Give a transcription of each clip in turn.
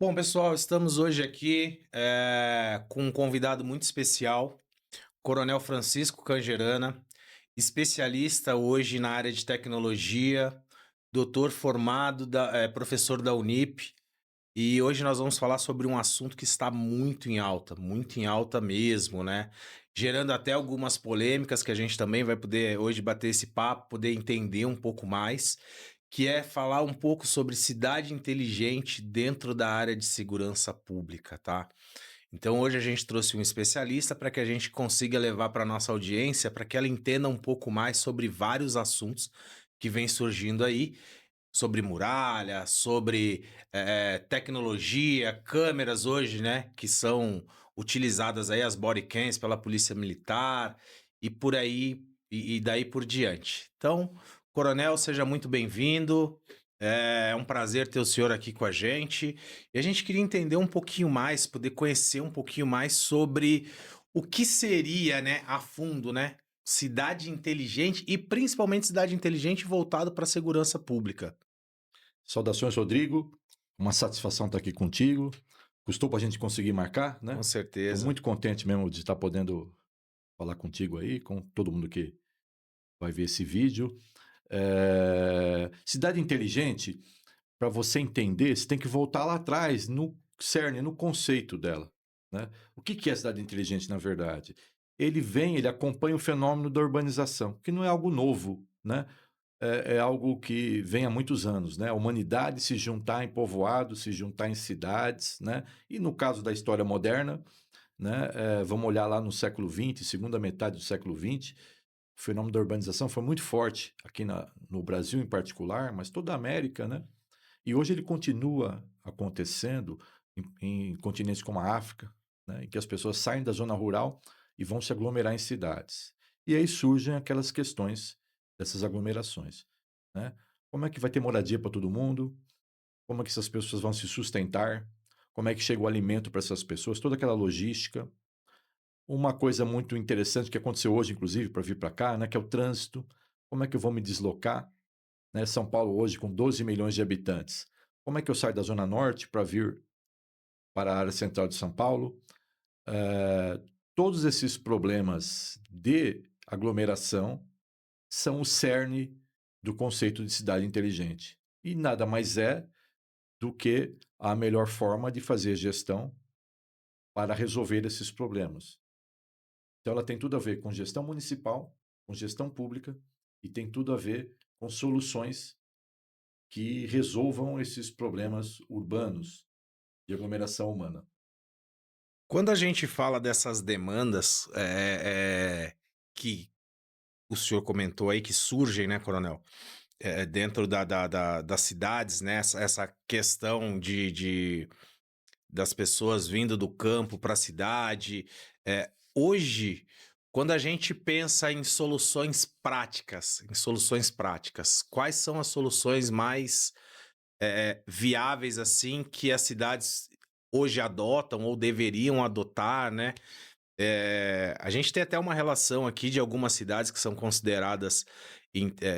Bom, pessoal, estamos hoje aqui com um convidado muito especial, Coronel Francisco Cangerana, especialista hoje na área de tecnologia, doutor formado, professor da Unip. E hoje nós vamos falar sobre um assunto que está muito em alta mesmo, né? Gerando até algumas polêmicas que a gente também vai poder hoje bater esse papo, poder entender um pouco mais, que é falar um pouco sobre cidade inteligente dentro da área de segurança pública, tá? Então hoje a gente trouxe um especialista para que a gente consiga levar para nossa audiência, para que ela entenda um pouco mais sobre vários assuntos que vêm surgindo aí, sobre muralha, sobre tecnologia, câmeras hoje, né, que são utilizadas aí, as body cams pela polícia militar e por aí, e daí por diante. Então, Coronel, seja muito bem-vindo. É um prazer ter o senhor aqui com a gente. E a gente queria entender um pouquinho mais, poder conhecer um pouquinho mais sobre o que seria, né, a fundo, né, cidade inteligente e principalmente cidade inteligente voltado para a segurança pública. Saudações, Rodrigo. Uma satisfação estar aqui contigo. Custou para a gente conseguir marcar, Com né? Estou certeza. muito contente mesmo de estar podendo falar contigo aí, com todo mundo que vai ver esse vídeo. Cidade inteligente, para você entender, você tem que voltar lá atrás, no cerne, no conceito dela, né? O que é cidade inteligente, na verdade? Ele acompanha o fenômeno da urbanização, que não é algo novo, né? É algo que vem há muitos anos, né? A humanidade se juntar em povoados, se juntar em cidades, né? E no caso da história moderna, né? Vamos olhar lá no século XX, segunda metade do século XX, o fenômeno da urbanização foi muito forte aqui no Brasil em particular, mas toda a América, né? E hoje ele continua acontecendo em continentes como a África, né? Em que as pessoas saem da zona rural e vão se aglomerar em cidades. E aí surgem aquelas questões dessas aglomerações, né? Como é que vai ter moradia para todo mundo? Como é que essas pessoas vão se sustentar? Como é que chega o alimento para essas pessoas? Toda aquela logística. Uma coisa muito interessante que aconteceu hoje, inclusive, para vir para cá, né, que é o trânsito. Como é que eu vou me deslocar? Né? São Paulo hoje com 12 milhões de habitantes. Como é que eu saio da Zona Norte para vir para a área central de São Paulo? Eh, Todos esses problemas de aglomeração são o cerne do conceito de cidade inteligente. E nada mais é do que a melhor forma de fazer gestão para resolver esses problemas. Então, ela tem tudo a ver com gestão municipal, com gestão pública e tem tudo a ver com soluções que resolvam esses problemas urbanos de aglomeração humana. Quando a gente fala dessas demandas, que o senhor comentou aí que surgem, né, Coronel, dentro das cidades, né, essa questão das pessoas vindo do campo para a cidade. Hoje, quando a gente pensa em soluções práticas, quais são as soluções mais viáveis assim que as cidades hoje adotam ou deveriam adotar, né? A gente tem até uma relação aqui de algumas cidades que são consideradas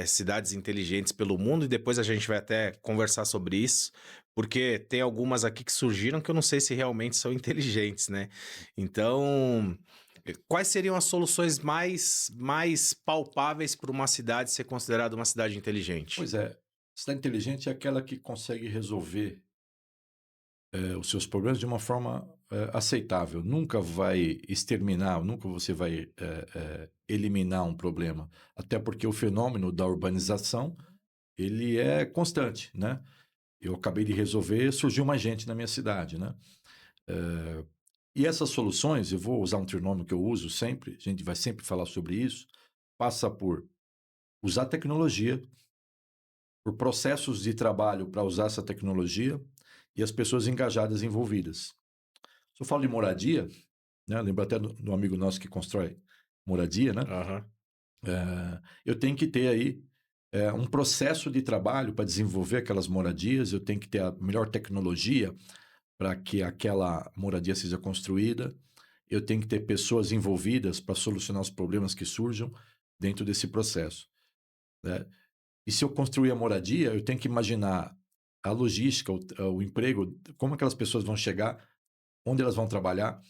cidades inteligentes pelo mundo, e depois a gente vai até conversar sobre isso, porque tem algumas aqui que surgiram que eu não sei se realmente são inteligentes, né? Então, quais seriam as soluções mais palpáveis para uma cidade ser considerada uma cidade inteligente? Pois é, cidade inteligente é aquela que consegue resolver os seus problemas de uma forma aceitável. Nunca vai exterminar, nunca você vai eliminar um problema. Até porque o fenômeno da urbanização ele é constante, né? Eu acabei de resolver, surgiu mais gente na minha cidade, né? Eh, e essas soluções, eu vou usar um trinômio que eu uso sempre, a gente vai sempre falar sobre isso, passa por usar tecnologia, por processos de trabalho para usar essa tecnologia e as pessoas engajadas envolvidas. Se eu falo de moradia, né, lembro até do amigo nosso que constrói moradia, né? Aham. Eu tenho que ter aí um processo de trabalho para desenvolver aquelas moradias, eu tenho que ter a melhor tecnologia para que aquela moradia seja construída, eu tenho que ter pessoas envolvidas para solucionar os problemas que surjam dentro desse processo, né? E se eu construir a moradia, eu tenho que imaginar a logística, o emprego, como aquelas pessoas vão chegar, onde elas vão trabalhar,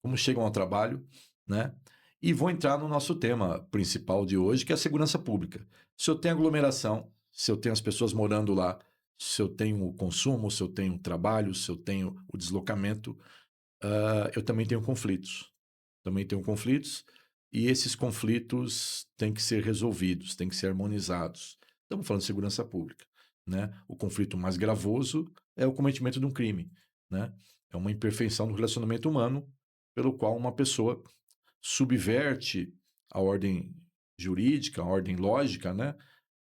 como chegam ao trabalho, né? E vou entrar no nosso tema principal de hoje, que é a segurança pública. Se eu tenho aglomeração, se eu tenho as pessoas morando lá, se eu tenho o consumo, se eu tenho o trabalho, se eu tenho o deslocamento, eu também tenho conflitos. Também tenho conflitos, e esses conflitos têm que ser resolvidos, têm que ser harmonizados. Estamos falando de segurança pública, né? O conflito mais gravoso é o cometimento de um crime, né? É uma imperfeição do relacionamento humano, pelo qual uma pessoa subverte a ordem jurídica, a ordem lógica, né?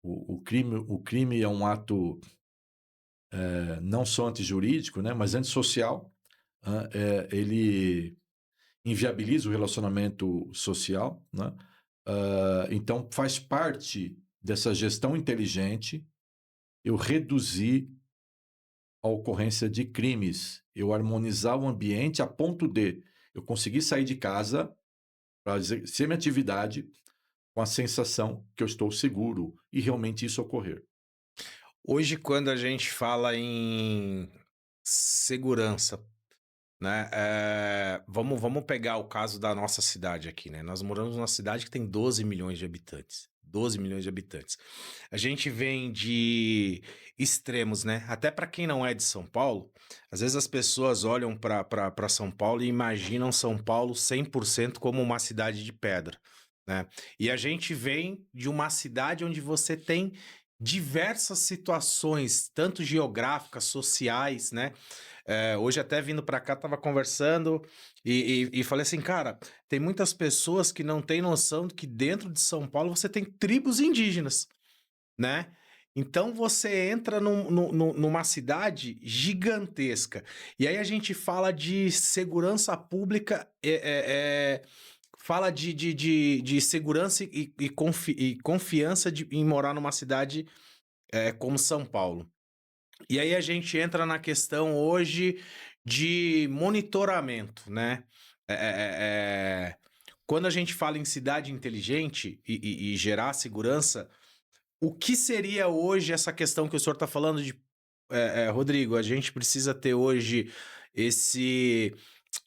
O crime é um ato não só antijurídico, né? Mas antissocial. Ele inviabiliza o relacionamento social, né? Então, faz parte dessa gestão inteligente eu reduzir a ocorrência de crimes, eu harmonizar o ambiente a ponto de eu conseguir sair de casa para exercer minha atividade com a sensação que eu estou seguro e realmente isso ocorrer. Hoje, quando a gente fala em segurança, né? Vamos pegar o caso da nossa cidade aqui, né? Nós moramos numa cidade que tem 12 milhões de habitantes. 12 milhões de habitantes. A gente vem de extremos, né? Até para quem não é de São Paulo, às vezes as pessoas olham para São Paulo e imaginam São Paulo 100% como uma cidade de pedra, né? E a gente vem de uma cidade onde você tem diversas situações, tanto geográficas, sociais, né? Hoje até vindo para cá, tava conversando e falei assim, cara, tem muitas pessoas que não têm noção de que dentro de São Paulo você tem tribos indígenas, né? Então você entra numa cidade gigantesca. E aí a gente fala de segurança pública, fala de segurança e confiança em morar numa cidade como São Paulo. E aí a gente entra na questão hoje de monitoramento, né? É, é, é, Quando a gente fala em cidade inteligente e gerar segurança, o que seria hoje essa questão que o senhor está falando de Rodrigo, a gente precisa ter hoje esse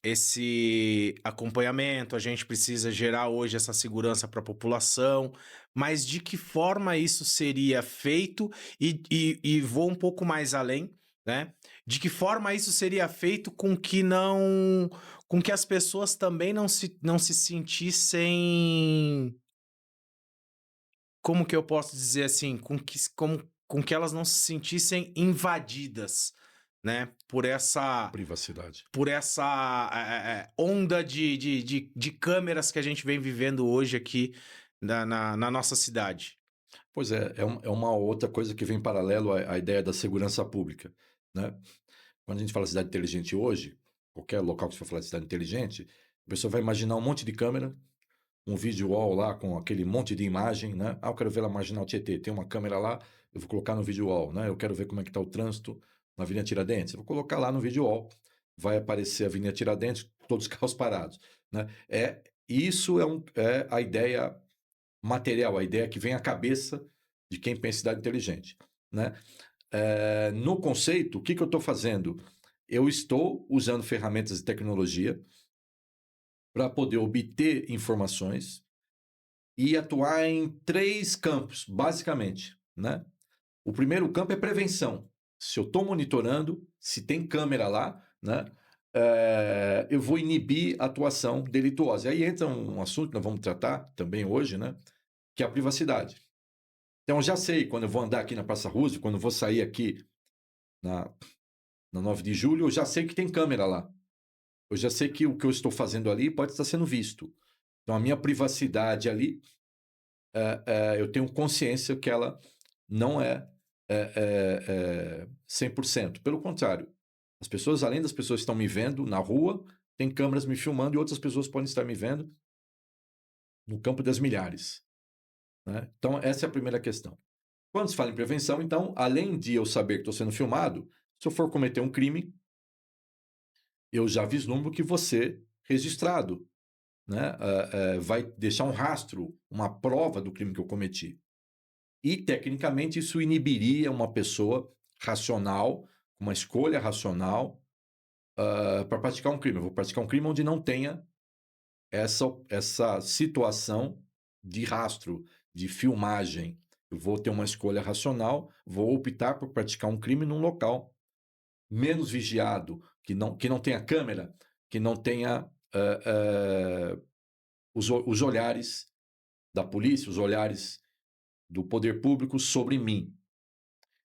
esse acompanhamento, a gente precisa gerar hoje essa segurança para a população, mas de que forma isso seria feito e vou um pouco mais além, né? De que forma isso seria feito com que as pessoas também não se sentissem, como que eu posso dizer assim, com que elas não se sentissem invadidas, né? Privacidade. Por essa onda de câmeras que a gente vem vivendo hoje aqui na nossa cidade. Pois é, é uma outra coisa que vem paralelo à ideia da segurança pública, né? Quando a gente fala cidade inteligente hoje, qualquer local que você for falar de cidade inteligente, a pessoa vai imaginar um monte de câmera, um vídeo wall lá com aquele monte de imagem, né? Ah, eu quero ver lá Marginal Tietê, tem uma câmera lá, eu vou colocar no vídeo wall, né? Eu quero ver como é que está o trânsito na Avenida Tiradentes, eu vou colocar lá no vídeo wall, vai aparecer a Avenida Tiradentes, todos os carros parados, né? Isso é a ideia material, a ideia que vem à cabeça de quem pensa em cidade inteligente, né? No conceito, o que eu estou fazendo? Eu estou usando ferramentas de tecnologia para poder obter informações e atuar em 3 campos, basicamente, né? O primeiro campo é prevenção. Se eu estou monitorando, se tem câmera lá, né? Eu vou inibir a atuação delituosa. E aí entra um assunto que nós vamos tratar também hoje, né? Que é a privacidade. Então, eu já sei, quando eu vou andar aqui na Praça Roosevelt, quando eu vou sair aqui na 9 de julho, eu já sei que tem câmera lá. Eu já sei que o que eu estou fazendo ali pode estar sendo visto. Então, a minha privacidade ali, eu tenho consciência que ela não é 100%. Pelo contrário, as pessoas, além das pessoas que estão me vendo na rua, tem câmeras me filmando e outras pessoas podem estar me vendo no campo das milhares, né? Então, essa é a primeira questão. Quando se fala em prevenção, então, além de eu saber que estou sendo filmado, se eu for cometer um crime, eu já vislumbro que você registrado, né, vai deixar um rastro, uma prova do crime que eu cometi. E, tecnicamente, isso inibiria uma pessoa racional, uma escolha racional, para praticar um crime. Eu vou praticar um crime onde não tenha essa situação de rastro, de filmagem. Eu vou ter uma escolha racional, vou optar por praticar um crime num local menos vigiado, que não tenha câmera, que não tenha os olhares da polícia, os olhares do poder público sobre mim.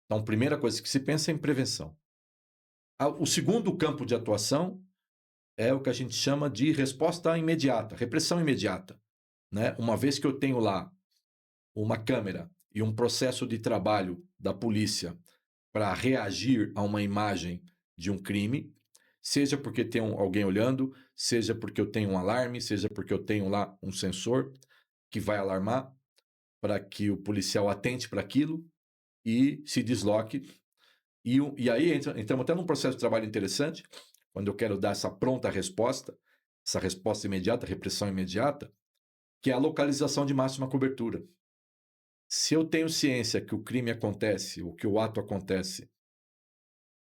Então, a primeira coisa que se pensa é em prevenção. O segundo campo de atuação é o que a gente chama de resposta imediata, repressão imediata. Né? Uma vez que eu tenho lá uma câmera e um processo de trabalho da polícia para reagir a uma imagem de um crime, seja porque tem alguém olhando, seja porque eu tenho um alarme, seja porque eu tenho lá um sensor que vai alarmar para que o policial atente para aquilo e se desloque. E aí entramos até num processo de trabalho interessante, quando eu quero dar essa pronta resposta, essa resposta imediata, repressão imediata, que é a localização de máxima cobertura. Se eu tenho ciência que o crime acontece, ou que o ato acontece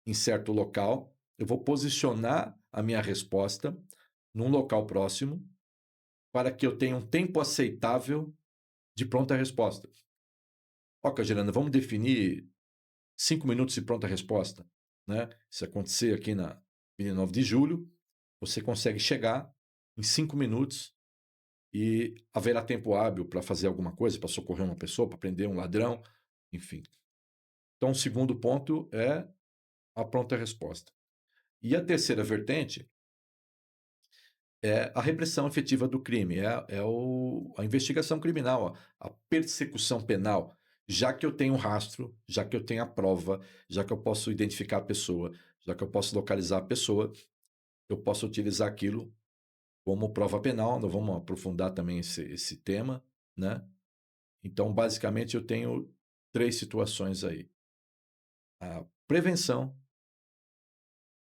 em certo local, eu vou posicionar a minha resposta num local próximo para que eu tenha um tempo aceitável de pronta resposta. Ok, Gerando, vamos definir 5 minutos de pronta resposta. Né? Se acontecer aqui na 29 de julho, você consegue chegar em 5 minutos e haverá tempo hábil para fazer alguma coisa, para socorrer uma pessoa, para prender um ladrão, enfim. Então, o segundo ponto é a pronta resposta. E a terceira vertente é a repressão efetiva do crime, a investigação criminal, a persecução penal, já que eu tenho um rastro, já que eu tenho a prova, já que eu posso identificar a pessoa, já que eu posso localizar a pessoa, eu posso utilizar aquilo como prova penal. Nós vamos aprofundar também esse tema, né? Então, basicamente, eu tenho 3 situações aí: a prevenção,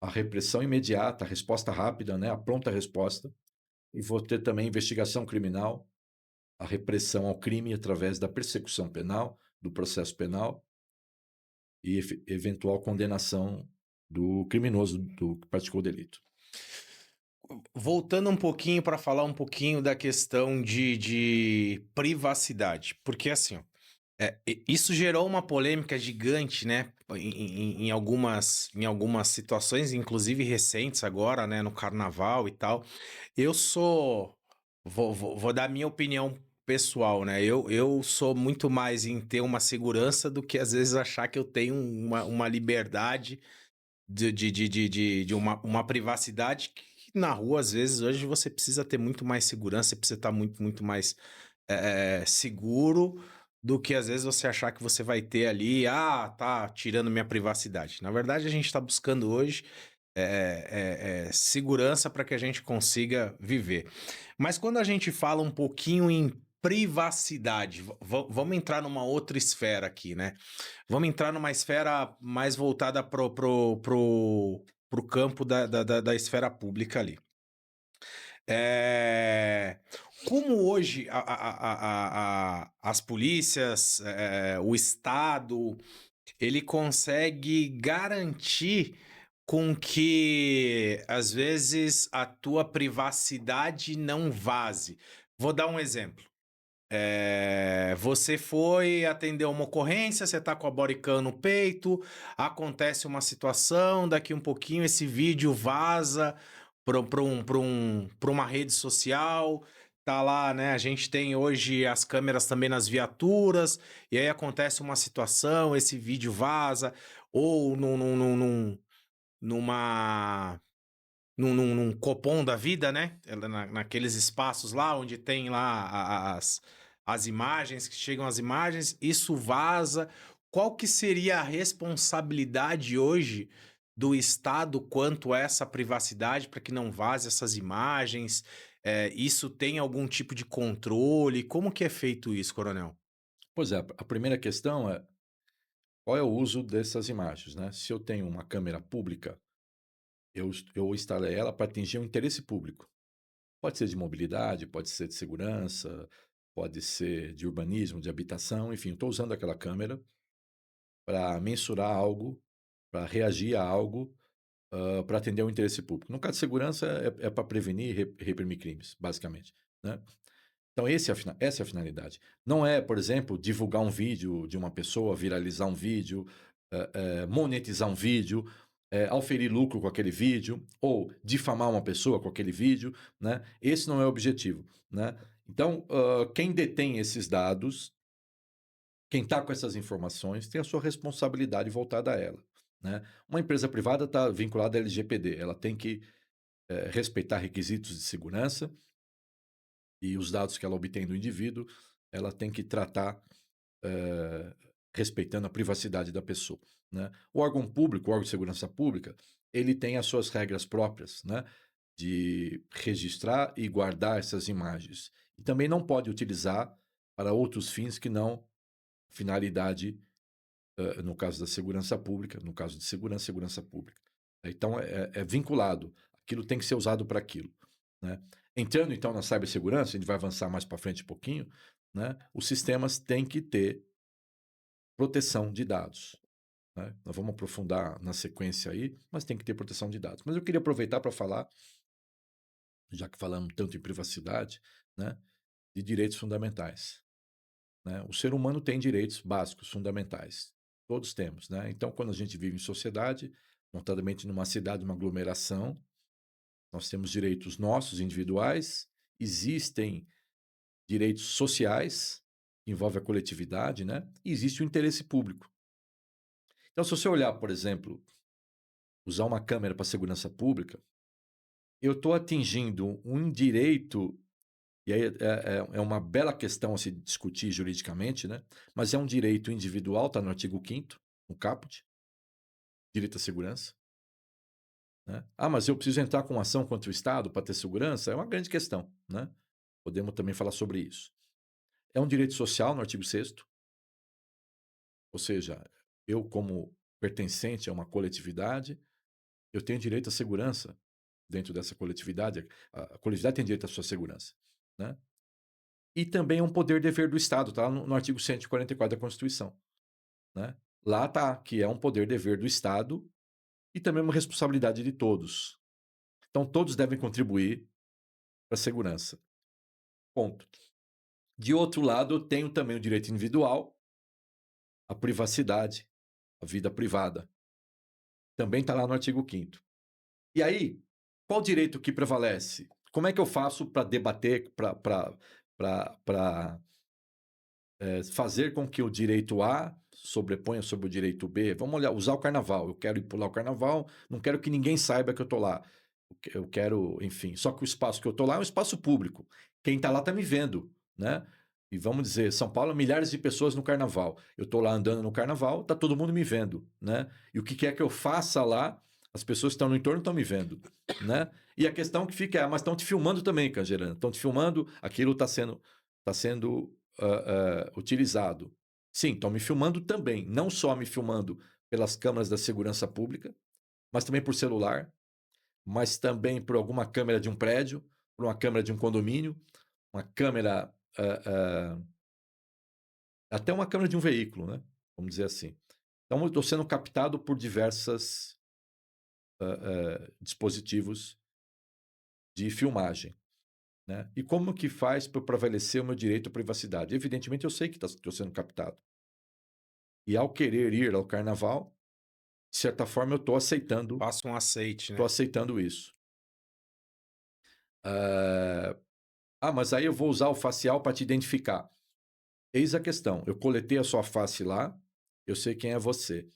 a repressão imediata, a resposta rápida, né? A pronta resposta, e vou ter também investigação criminal, a repressão ao crime através da persecução penal, do processo penal e eventual condenação do criminoso do que praticou o delito. Voltando um pouquinho para falar um pouquinho da questão de privacidade, porque assim, ó, isso gerou uma polêmica gigante, né, em algumas situações, inclusive recentes agora, né, no carnaval e tal. Eu sou, vou dar minha opinião pessoal, né, eu sou muito mais em ter uma segurança do que às vezes achar que eu tenho uma liberdade de uma privacidade que na rua, às vezes, hoje você precisa ter muito mais segurança, você precisa estar muito mais seguro do que às vezes você achar que você vai ter ali, tá tirando minha privacidade. Na verdade, a gente está buscando hoje segurança para que a gente consiga viver. Mas quando a gente fala um pouquinho em privacidade, vamos entrar numa outra esfera aqui, né? Vamos entrar numa esfera mais voltada pro campo da esfera pública ali. É, como hoje as polícias, o Estado, ele consegue garantir com que, às vezes, a tua privacidade não vaze. Vou dar um exemplo. Você foi atender uma ocorrência, você tá com a bodycam no peito, acontece uma situação, daqui um pouquinho esse vídeo vaza pra uma rede social, tá lá, né? A gente tem hoje as câmeras também nas viaturas, e aí acontece uma situação, esse vídeo vaza, ou numa num Copom da vida, né? Naqueles espaços lá onde tem lá as imagens, que chegam as imagens, isso vaza. Qual que seria a responsabilidade hoje do Estado quanto a essa privacidade para que não vaze essas imagens? Isso tem algum tipo de controle? Como que é feito isso, Coronel? Pois é, a primeira questão é qual é o uso dessas imagens, né? Se eu tenho uma câmera pública, eu instalei ela para atingir um interesse público. Pode ser de mobilidade, pode ser de segurança, pode ser de urbanismo, de habitação, enfim, estou usando aquela câmera para mensurar algo para reagir a algo, para atender ao interesse público. No caso de segurança, é para prevenir e reprimir crimes, basicamente, né? Então, essa é a finalidade. Não é, por exemplo, divulgar um vídeo de uma pessoa, viralizar um vídeo, monetizar um vídeo, auferir lucro com aquele vídeo, ou difamar uma pessoa com aquele vídeo, né? Esse não é o objetivo, né? Então, quem detém esses dados, quem está com essas informações, tem a sua responsabilidade voltada a ela, né? Uma empresa privada está vinculada à LGPD, ela tem que respeitar requisitos de segurança e os dados que ela obtém do indivíduo, ela tem que tratar eh, respeitando a privacidade da pessoa, né? O órgão público, o órgão de segurança pública, ele tem as suas regras próprias, né? De registrar e guardar essas imagens. E também não pode utilizar para outros fins que não finalidade, no caso da segurança pública, no caso de segurança, segurança pública. Então é vinculado, aquilo tem que ser usado para aquilo, né? Entrando então na cibersegurança, a gente vai avançar mais para frente um pouquinho, né? Os sistemas têm que ter proteção de dados, né? Nós vamos aprofundar na sequência aí, mas tem que ter proteção de dados. Mas eu queria aproveitar para falar, já que falamos tanto em privacidade, né, de direitos fundamentais, né? O ser humano tem direitos básicos, fundamentais. Todos temos, né? Então, quando a gente vive em sociedade, notadamente numa cidade, uma aglomeração, nós temos direitos nossos, individuais, existem direitos sociais, que envolve a coletividade, né? E existe o interesse público. Então, se você olhar, por exemplo, usar uma câmera para segurança pública, eu estou atingindo um direito, e aí é uma bela questão a se discutir juridicamente, né? Mas é um direito individual, está no artigo 5º, no caput, direito à segurança, né? Ah, mas eu preciso entrar com ação contra o Estado para ter segurança? É uma grande questão, né? Podemos também falar sobre isso. É um direito social, no artigo 6º, ou seja, eu como pertencente a uma coletividade, eu tenho direito à segurança dentro dessa coletividade, a coletividade tem direito à sua segurança, né? E também é um poder-dever do Estado, tá no artigo 144 da Constituição, né? Lá tá, que é um poder-dever do Estado e também uma responsabilidade de todos. Então, todos devem contribuir para a segurança. Ponto. De outro lado, eu tenho também o direito individual, a privacidade, a vida privada. Também está lá no artigo 5º. E aí, qual direito que prevalece? Como é que eu faço para debater, para fazer com que o direito A sobreponha sobre o direito B? Vamos olhar, usar o carnaval. Eu quero ir pular o carnaval, não quero que ninguém saiba que eu estou lá. Eu quero, enfim, só que o espaço que eu estou lá é um espaço público. Quem está lá está me vendo, né? E vamos dizer, São Paulo, milhares de pessoas no carnaval. Eu estou lá andando no carnaval, está todo mundo me vendo, né? E o que quer que eu faça lá, as pessoas que estão no entorno estão me vendo, né? E a questão que fica é, mas estão te filmando também, Cangerano. Estão te filmando, aquilo está sendo utilizado. Sim, estão me filmando também, não só me filmando pelas câmeras da segurança pública, mas também por celular, mas também por alguma câmera de um prédio, por uma câmera de um condomínio, uma câmera, até uma câmera de um veículo, né? Vamos dizer assim. Então, eu estou sendo captado por diversos dispositivos de filmagem, né? E como que faz para prevalecer o meu direito à privacidade? Evidentemente, eu sei que estou sendo captado. E ao querer ir ao carnaval, de certa forma, eu estou aceitando, Faça um aceite, né? isso. Mas aí eu vou usar o facial para te identificar. Eis a questão. Eu coletei a sua face lá, eu sei quem é você.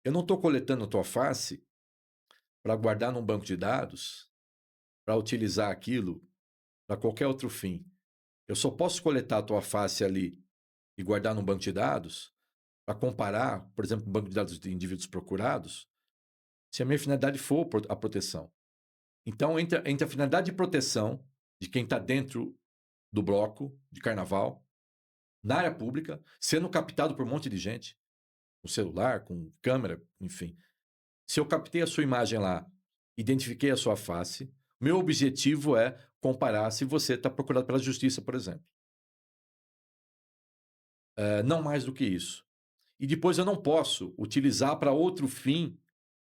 Eu não estou coletando a tua face para guardar num banco de dados, para utilizar aquilo para qualquer outro fim. Eu só posso coletar a tua face ali e guardar num banco de dados para comparar, por exemplo, um banco de dados de indivíduos procurados, se a minha finalidade for a proteção. Então, entre a finalidade de proteção de quem está dentro do bloco de carnaval, na área pública, sendo captado por um monte de gente, com celular, com câmera, enfim. Se eu captei a sua imagem lá, identifiquei a sua face, meu objetivo é comparar se você está procurado pela justiça, por exemplo. Não mais do que isso. e depois eu não posso utilizar para outro fim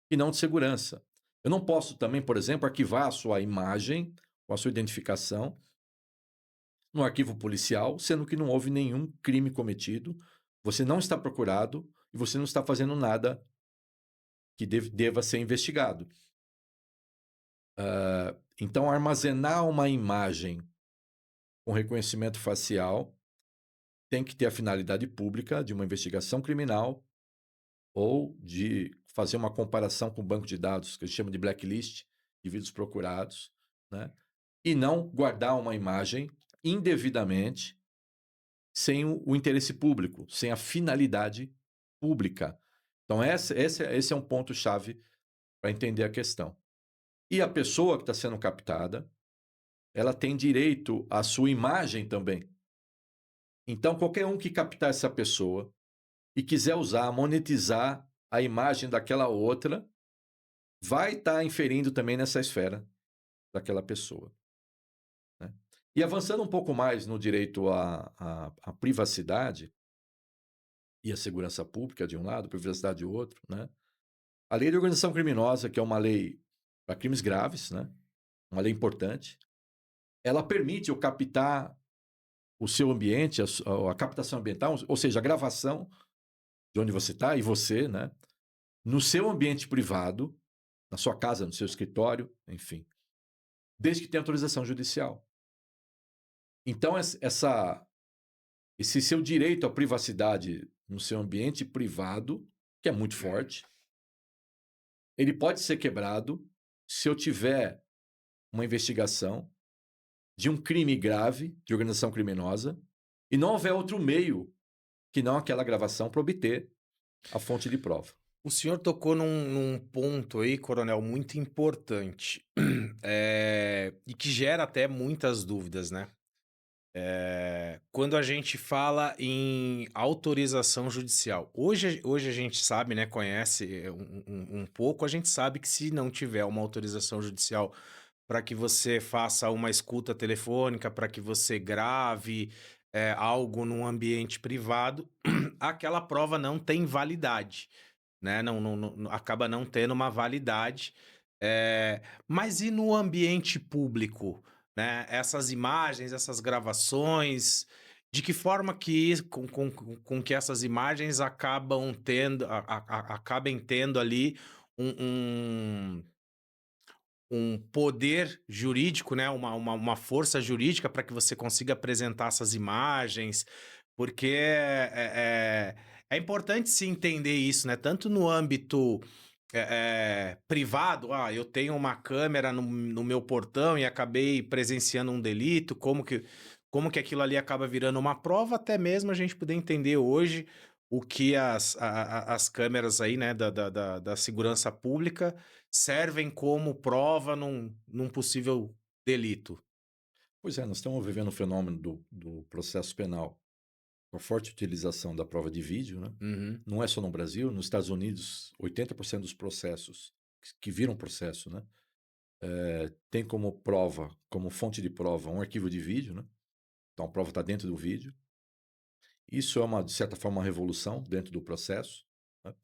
que não de segurança. Eu não posso também, por exemplo, arquivar a sua imagem com a sua identificação no arquivo policial, sendo que não houve nenhum crime cometido, você não está procurado e você não está fazendo nada que deva ser investigado. Então, armazenar uma imagem com reconhecimento facial tem que ter a finalidade pública de uma investigação criminal ou de fazer uma comparação com o banco de dados, que a gente chama de blacklist, indivíduos procurados, né? E não guardar uma imagem indevidamente sem o interesse público, sem a finalidade pública. Então, esse é um ponto-chave para entender a questão. E a pessoa que está sendo captada, ela tem direito à sua imagem também. Então, qualquer um que captar essa pessoa e quiser usar, monetizar a imagem daquela outra, vai estar inferindo também nessa esfera daquela pessoa, né? E avançando um pouco mais no direito à privacidade e à segurança pública de um lado, privacidade de outro, né? A lei de organização criminosa, que é uma lei para crimes graves, né? Uma lei importante, ela permite eu captar o seu ambiente, a captação ambiental, ou seja, a gravação de onde você está e você, né? No seu ambiente privado, na sua casa, no seu escritório, enfim, desde que tenha autorização judicial. Então, esse seu direito à privacidade no seu ambiente privado, que é muito forte, ele pode ser quebrado se eu tiver uma investigação de um crime grave de organização criminosa e não houver outro meio que não aquela gravação para obter a fonte de prova. O senhor tocou num ponto aí, coronel, muito importante, e que gera até muitas dúvidas, né? Quando a gente fala em autorização judicial, hoje a gente sabe, né, conhece um pouco, a gente sabe que se não tiver uma autorização judicial para que você faça uma escuta telefônica, para que você grave algo num ambiente privado, aquela prova não tem validade, né? Acaba não tendo uma validade. Mas e no ambiente público, né? Essas imagens, essas gravações, de que forma que com que essas imagens acabam tendo, acabem tendo ali um, um, um poder jurídico, né? Uma força jurídica para que você consiga apresentar essas imagens, porque é importante se entender isso, né? Tanto no âmbito privado, eu tenho uma câmera no meu portão e acabei presenciando um delito, como que aquilo ali acaba virando uma prova, até mesmo a gente poder entender hoje o que as câmeras aí, né, da segurança pública servem como prova num possível delito. Pois é, nós estamos vivendo o fenômeno do processo penal com a forte utilização da prova de vídeo, né? Uhum. Não é só no Brasil, nos Estados Unidos, 80% dos processos que viram processo, né? Tem como prova, como fonte de prova, um arquivo de vídeo, né? Então a prova está dentro do vídeo. Isso é de certa forma, uma revolução dentro do processo, né?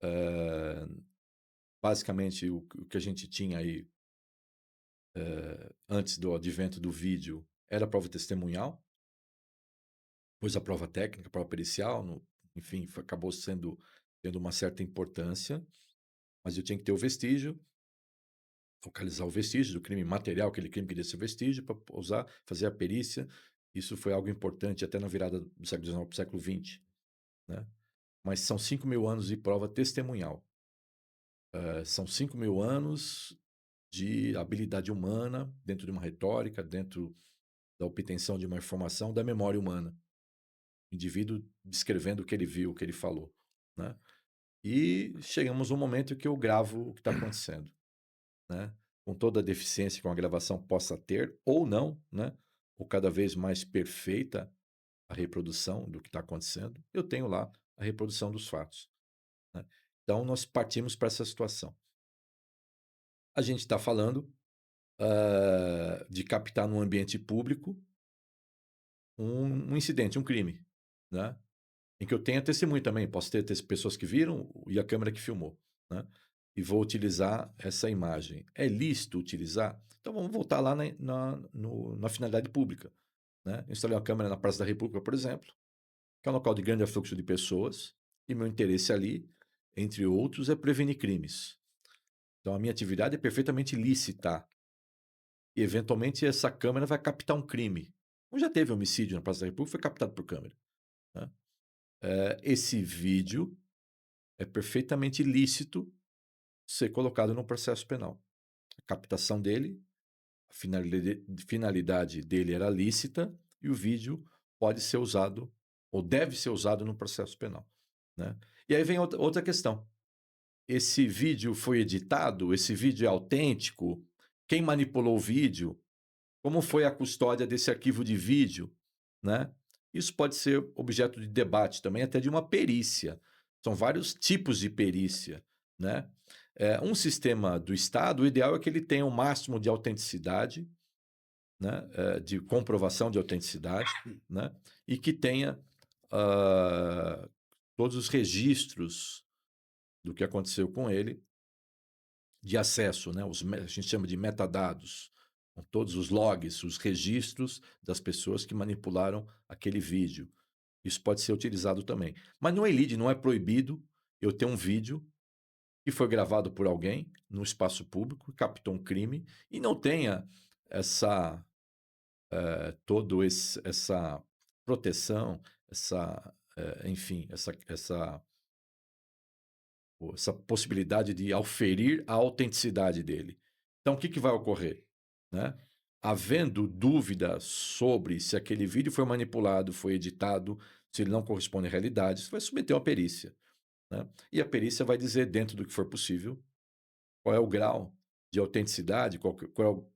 Eh, Basicamente, o que a gente tinha aí antes do advento do vídeo era a prova testemunhal, depois a prova técnica, a prova pericial, enfim, acabou tendo uma certa importância, mas eu tinha que ter o vestígio, localizar o vestígio do crime material, aquele crime que desse o vestígio, para usar, fazer a perícia. Isso foi algo importante até na virada do século XIX para o século XX, né? Mas são 5.000 anos de prova testemunhal. São 5.000 anos de habilidade humana dentro de uma retórica, dentro da obtenção de uma informação da memória humana. O indivíduo descrevendo o que ele viu, o que ele falou, né? E chegamos no momento que eu gravo o que está acontecendo, né? Com toda a deficiência que uma gravação possa ter ou não, né? Ou cada vez mais perfeita a reprodução do que está acontecendo, eu tenho lá a reprodução dos fatos, né? Então, nós partimos para essa situação. A gente está falando de captar no ambiente público um incidente, um crime, né? em que eu tenha testemunho também. Posso ter pessoas que viram e a câmera que filmou, né? E vou utilizar essa imagem. É lícito utilizar? Então vamos voltar lá na finalidade pública, né? Eu instalei uma câmera na Praça da República, por exemplo, que é um local de grande afluxo de pessoas, e meu interesse ali, entre outros, é prevenir crimes. Então a minha atividade é perfeitamente lícita. E eventualmente essa câmera vai captar um crime. Como já teve homicídio na Praça da República, foi captado por câmera, né? Esse vídeo é perfeitamente lícito ser colocado no processo penal. A captação dele, a finalidade dele era lícita e o vídeo pode ser usado ou deve ser usado no processo penal, né? E aí vem outra questão. Esse vídeo foi editado? Esse vídeo é autêntico? Quem manipulou o vídeo? Como foi a custódia desse arquivo de vídeo, né? Isso pode ser objeto de debate também, até de uma perícia. São vários tipos de perícia, né? Um sistema do Estado, o ideal é que ele tenha o máximo de autenticidade, né? De comprovação de autenticidade, né? E que tenha todos os registros do que aconteceu com ele de acesso, né? A gente chama de metadados, com todos os logs, os registros das pessoas que manipularam aquele vídeo. Isso pode ser utilizado também. Mas no ELID não é proibido eu ter um vídeo que foi gravado por alguém no espaço público, captou um crime e não tenha essa essa proteção, enfim, essa possibilidade de auferir a autenticidade dele. Então, o que vai ocorrer, né? Havendo dúvida sobre se aquele vídeo foi manipulado, foi editado, se ele não corresponde à realidade, você vai submeter uma perícia, né? E a perícia vai dizer, dentro do que for possível, qual é o grau de autenticidade, qual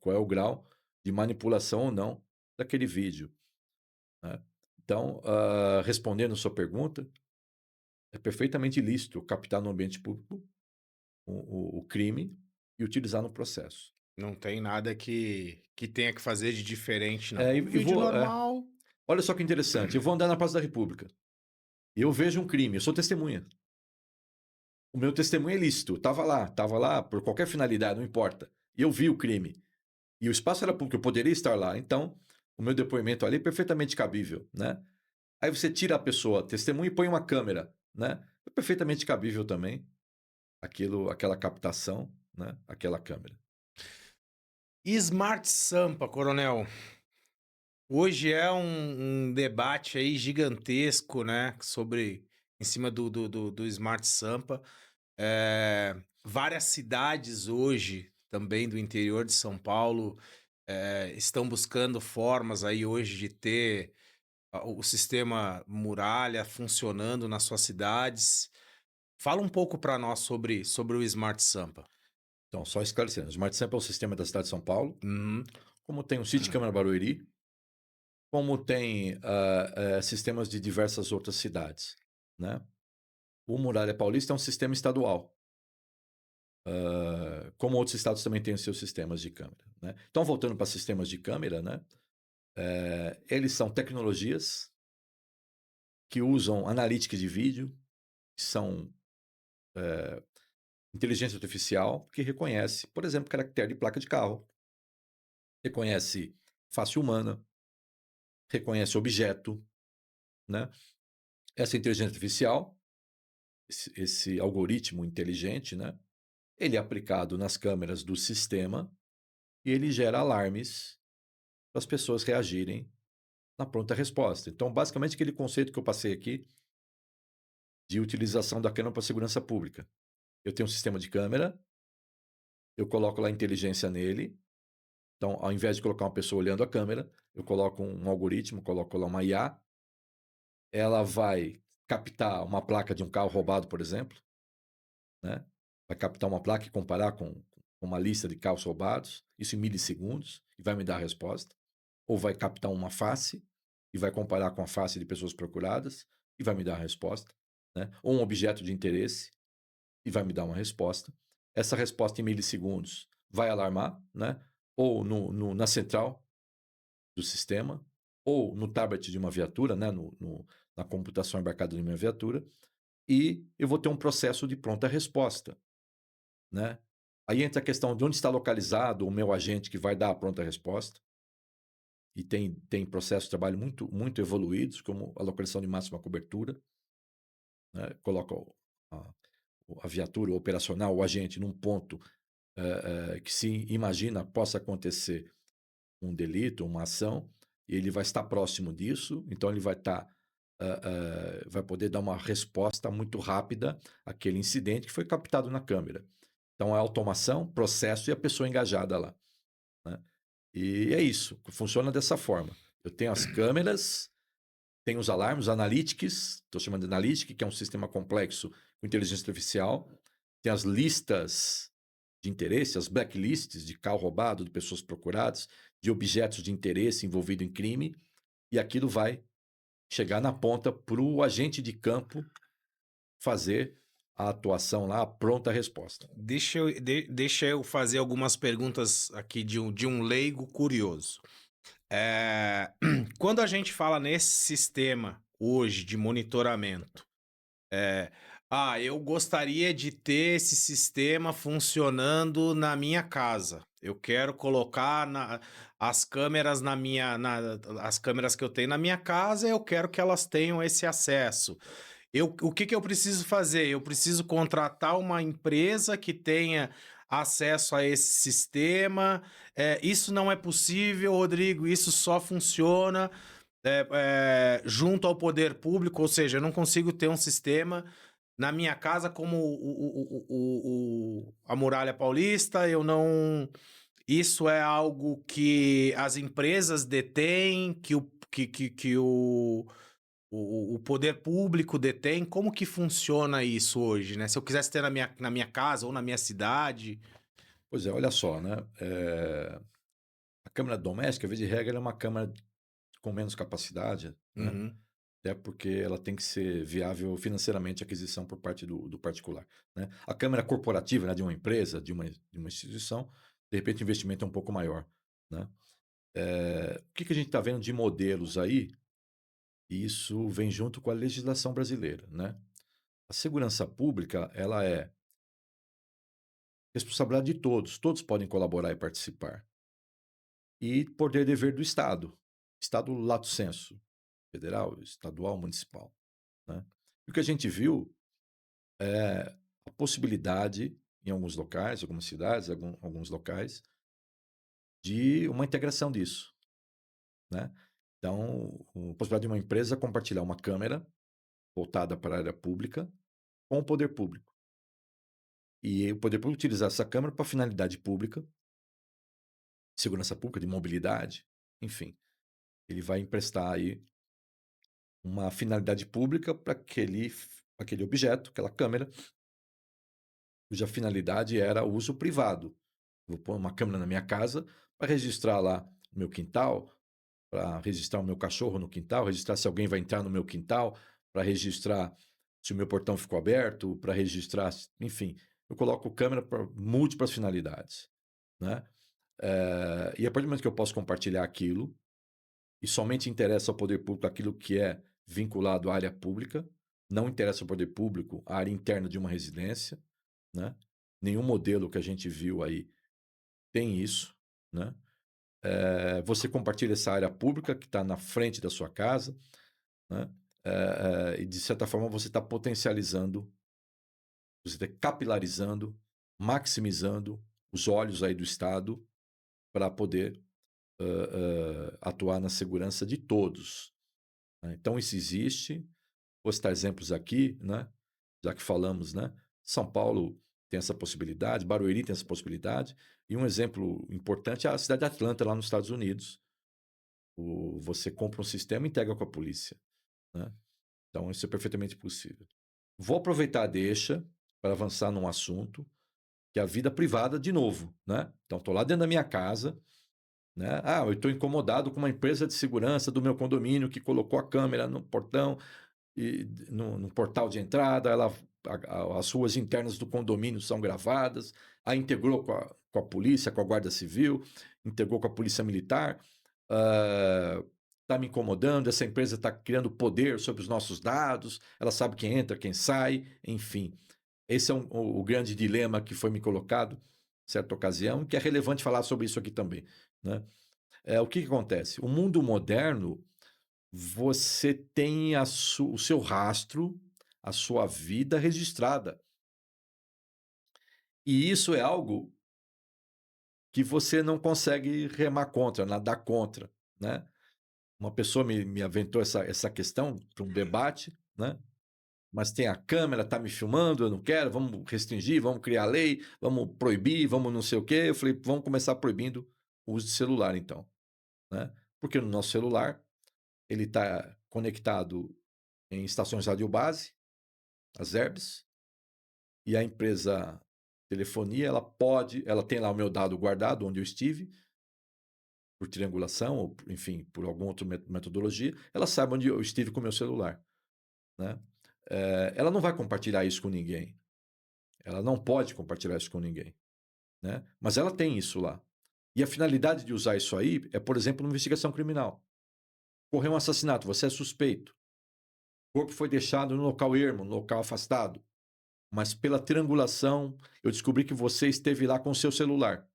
é o grau de manipulação ou não daquele vídeo, né? Então, respondendo a sua pergunta, é perfeitamente lícito captar no ambiente público o crime e utilizar no processo. Não tem nada que tenha que fazer de diferente, não. É, Um vídeo normal. olha só que interessante, eu vou andar na Praça da República e eu vejo um crime, eu sou testemunha. O meu testemunho é lícito, estava lá por qualquer finalidade, não importa. E eu vi o crime. E o espaço era público, eu poderia estar lá. Então, o meu depoimento ali é perfeitamente cabível, né? Aí você tira a pessoa, testemunha e põe uma câmera, né? É perfeitamente cabível também aquela captação, né? Aquela câmera. Smart Sampa, coronel. Hoje é um debate aí gigantesco, né? Sobre em cima do Smart Sampa. Várias cidades hoje, também do interior de São Paulo, estão buscando formas aí hoje de ter o sistema muralha funcionando nas suas cidades. Fala um pouco para nós sobre o Smart Sampa. Então, só esclarecendo, o Smart Sample é o sistema da cidade de São Paulo, Uhum. como tem o City Câmara Barueri, como tem sistemas de diversas outras cidades, né? O Muralha Paulista é um sistema estadual, como outros estados também têm os seus sistemas de câmera, né? Então, voltando para sistemas de câmera, né? Eles são tecnologias que usam analítica de vídeo, que são inteligência artificial, que reconhece, por exemplo, caractere de placa de carro, reconhece face humana, reconhece objeto, né? Essa inteligência artificial, esse algoritmo inteligente, né? Ele é aplicado nas câmeras do sistema e ele gera alarmes para as pessoas reagirem na pronta resposta. Então, basicamente, aquele conceito que eu passei aqui de utilização da câmera para segurança pública. Eu tenho um sistema de câmera, eu coloco lá inteligência nele. Então, ao invés de colocar uma pessoa olhando a câmera, eu coloco um algoritmo, coloco lá uma IA. Ela vai captar uma placa de um carro roubado, por exemplo, né? Vai captar uma placa e comparar com uma lista de carros roubados, isso em milissegundos, e vai me dar a resposta. Ou vai captar uma face e vai comparar com a face de pessoas procuradas e vai me dar a resposta, né? Ou um objeto de interesse e vai me dar uma resposta. Essa resposta em milissegundos vai alarmar, né? Ou na central do sistema, ou no tablet de uma viatura, né? na computação embarcada na minha viatura, e eu vou ter um processo de pronta resposta, né? Aí entra a questão de onde está localizado o meu agente que vai dar a pronta resposta, e tem processos de trabalho muito evoluídos, como a localização de máxima cobertura, né? Coloca a, a viatura, o operacional, o agente num ponto que se imagina possa acontecer um delito, uma ação, e ele vai estar próximo disso, então ele vai estar, vai poder dar uma resposta muito rápida àquele incidente que foi captado na câmera. Então, é automação, processo e a pessoa engajada lá, né? E é isso, funciona dessa forma. Eu tenho as câmeras, tenho os alarmes, os analytics, estou chamando de analytics, que é um sistema complexo com inteligência artificial, tem as listas de interesse, as blacklists de carro roubado, de pessoas procuradas, de objetos de interesse envolvido em crime, e aquilo vai chegar na ponta para o agente de campo fazer a atuação lá, a pronta resposta. Deixa eu fazer algumas perguntas aqui de um leigo curioso. Quando a gente fala nesse sistema hoje de monitoramento, é, eu gostaria de ter esse sistema funcionando na minha casa. Eu quero colocar as câmeras as câmeras que eu tenho na minha casa, eu quero que elas tenham esse acesso. O que que eu preciso fazer? Eu preciso contratar uma empresa que tenha acesso a esse sistema. Isso não é possível, Rodrigo. Isso só funciona junto ao poder público, ou seja, eu não consigo ter um sistema na minha casa como a Muralha Paulista. Eu não. Isso é algo que as empresas detêm, que o poder público detém. Como que funciona isso hoje, né? Se eu quisesse ter na minha casa ou na minha cidade. Pois é, olha só, né? A câmera doméstica, via de regra, é uma câmera com menos capacidade, né? Uhum. Até porque ela tem que ser viável financeiramente a aquisição por parte do particular, né? A câmera corporativa, né, de uma empresa, de uma instituição, de repente o investimento é um pouco maior, né? O que a gente está vendo de modelos aí? E isso vem junto com a legislação brasileira, né? A segurança pública, ela é responsabilidade de todos, todos podem colaborar e participar. E poder dever do Estado, Estado lato sensu, federal, estadual, municipal, né? E o que a gente viu é a possibilidade, em alguns locais, algumas cidades, alguns locais, de uma integração disso, né? Então, a possibilidade de uma empresa compartilhar uma câmera voltada para a área pública com o poder público. E o poder público utilizar essa câmera para finalidade pública, segurança pública, de mobilidade, enfim. Ele vai emprestar aí uma finalidade pública para aquele objeto, aquela câmera, cuja finalidade era o uso privado. Vou pôr uma câmera na minha casa para registrar lá o meu quintal, para registrar o meu cachorro no quintal, registrar se alguém vai entrar no meu quintal, para registrar se o meu portão ficou aberto, para registrar, enfim, eu coloco câmera para múltiplas finalidades, né? E a partir do momento que eu posso compartilhar aquilo, e somente interessa ao poder público aquilo que é vinculado à área pública, não interessa ao poder público a área interna de uma residência, né? Nenhum modelo que a gente viu aí tem isso, né? Você compartilha essa área pública que está na frente da sua casa, né? E de certa forma você está potencializando, você está capilarizando, maximizando os olhos aí do Estado para poder atuar na segurança de todos, né? Então isso existe. Vou citar exemplos aqui, né? Já que falamos, né? São Paulo tem essa possibilidade, Barueri tem essa possibilidade, e um exemplo importante é a cidade de Atlanta, lá nos Estados Unidos. Você compra um sistema e integra com a polícia, né? Então isso é perfeitamente possível. Vou aproveitar a deixa para avançar num assunto que é a vida privada de novo, né? Então estou lá dentro da minha casa, né? Eu estou incomodado com uma empresa de segurança do meu condomínio que colocou a câmera no portão e no portal de entrada, as ruas internas do condomínio são gravadas, aí integrou com a polícia, com a Guarda Civil, integrou com a Polícia Militar. está me incomodando, essa empresa está criando poder sobre os nossos dados, ela sabe quem entra, quem sai, enfim. Esse é o grande dilema que foi me colocado em certa ocasião, e que é relevante falar sobre isso aqui também, né? O que acontece? O mundo moderno, você tem o seu rastro, a sua vida registrada. E isso é algo que você não consegue remar contra, nadar contra, né? Uma pessoa me aventou essa questão para um debate, né? Mas tem a câmera, tá me filmando, eu não quero, vamos restringir, vamos criar lei, vamos proibir, vamos não sei o quê. Eu falei, vamos começar proibindo o uso de celular, então, né? Porque no nosso celular, ele está conectado em estações de radiobase, as herbes, e a empresa telefonia, ela tem lá o meu dado guardado, onde eu estive, por triangulação, ou enfim, por alguma outra metodologia, ela sabe onde eu estive com o meu celular, né? Ela não vai compartilhar isso com ninguém. Ela não pode compartilhar isso com ninguém, né? Mas ela tem isso lá. E a finalidade de usar isso aí é, por exemplo, uma investigação criminal. Ocorreu um assassinato, você é suspeito. O corpo foi deixado no local ermo, no local afastado. Mas pela triangulação, eu descobri que você esteve lá com o seu celular.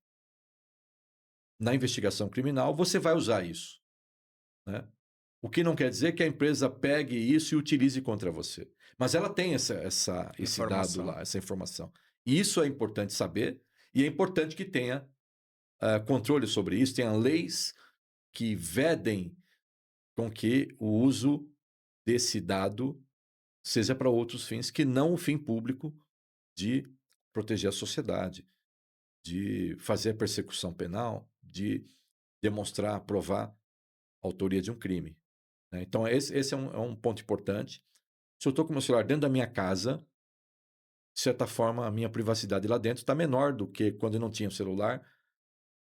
Na investigação criminal, você vai usar isso, né? O que não quer dizer que a empresa pegue isso e utilize contra você. Mas ela tem esse dado Informação. lá, essa informação. E isso é importante saber, e é importante que tenha controle sobre isso, tenha leis que vedem com que o uso desse dado seja para outros fins que não o fim público de proteger a sociedade, de fazer a persecução penal, de demonstrar, provar a autoria de um crime, né? Então, esse é um ponto importante. Se eu estou com o meu celular dentro da minha casa, de certa forma, a minha privacidade lá dentro está menor do que quando eu não tinha o celular,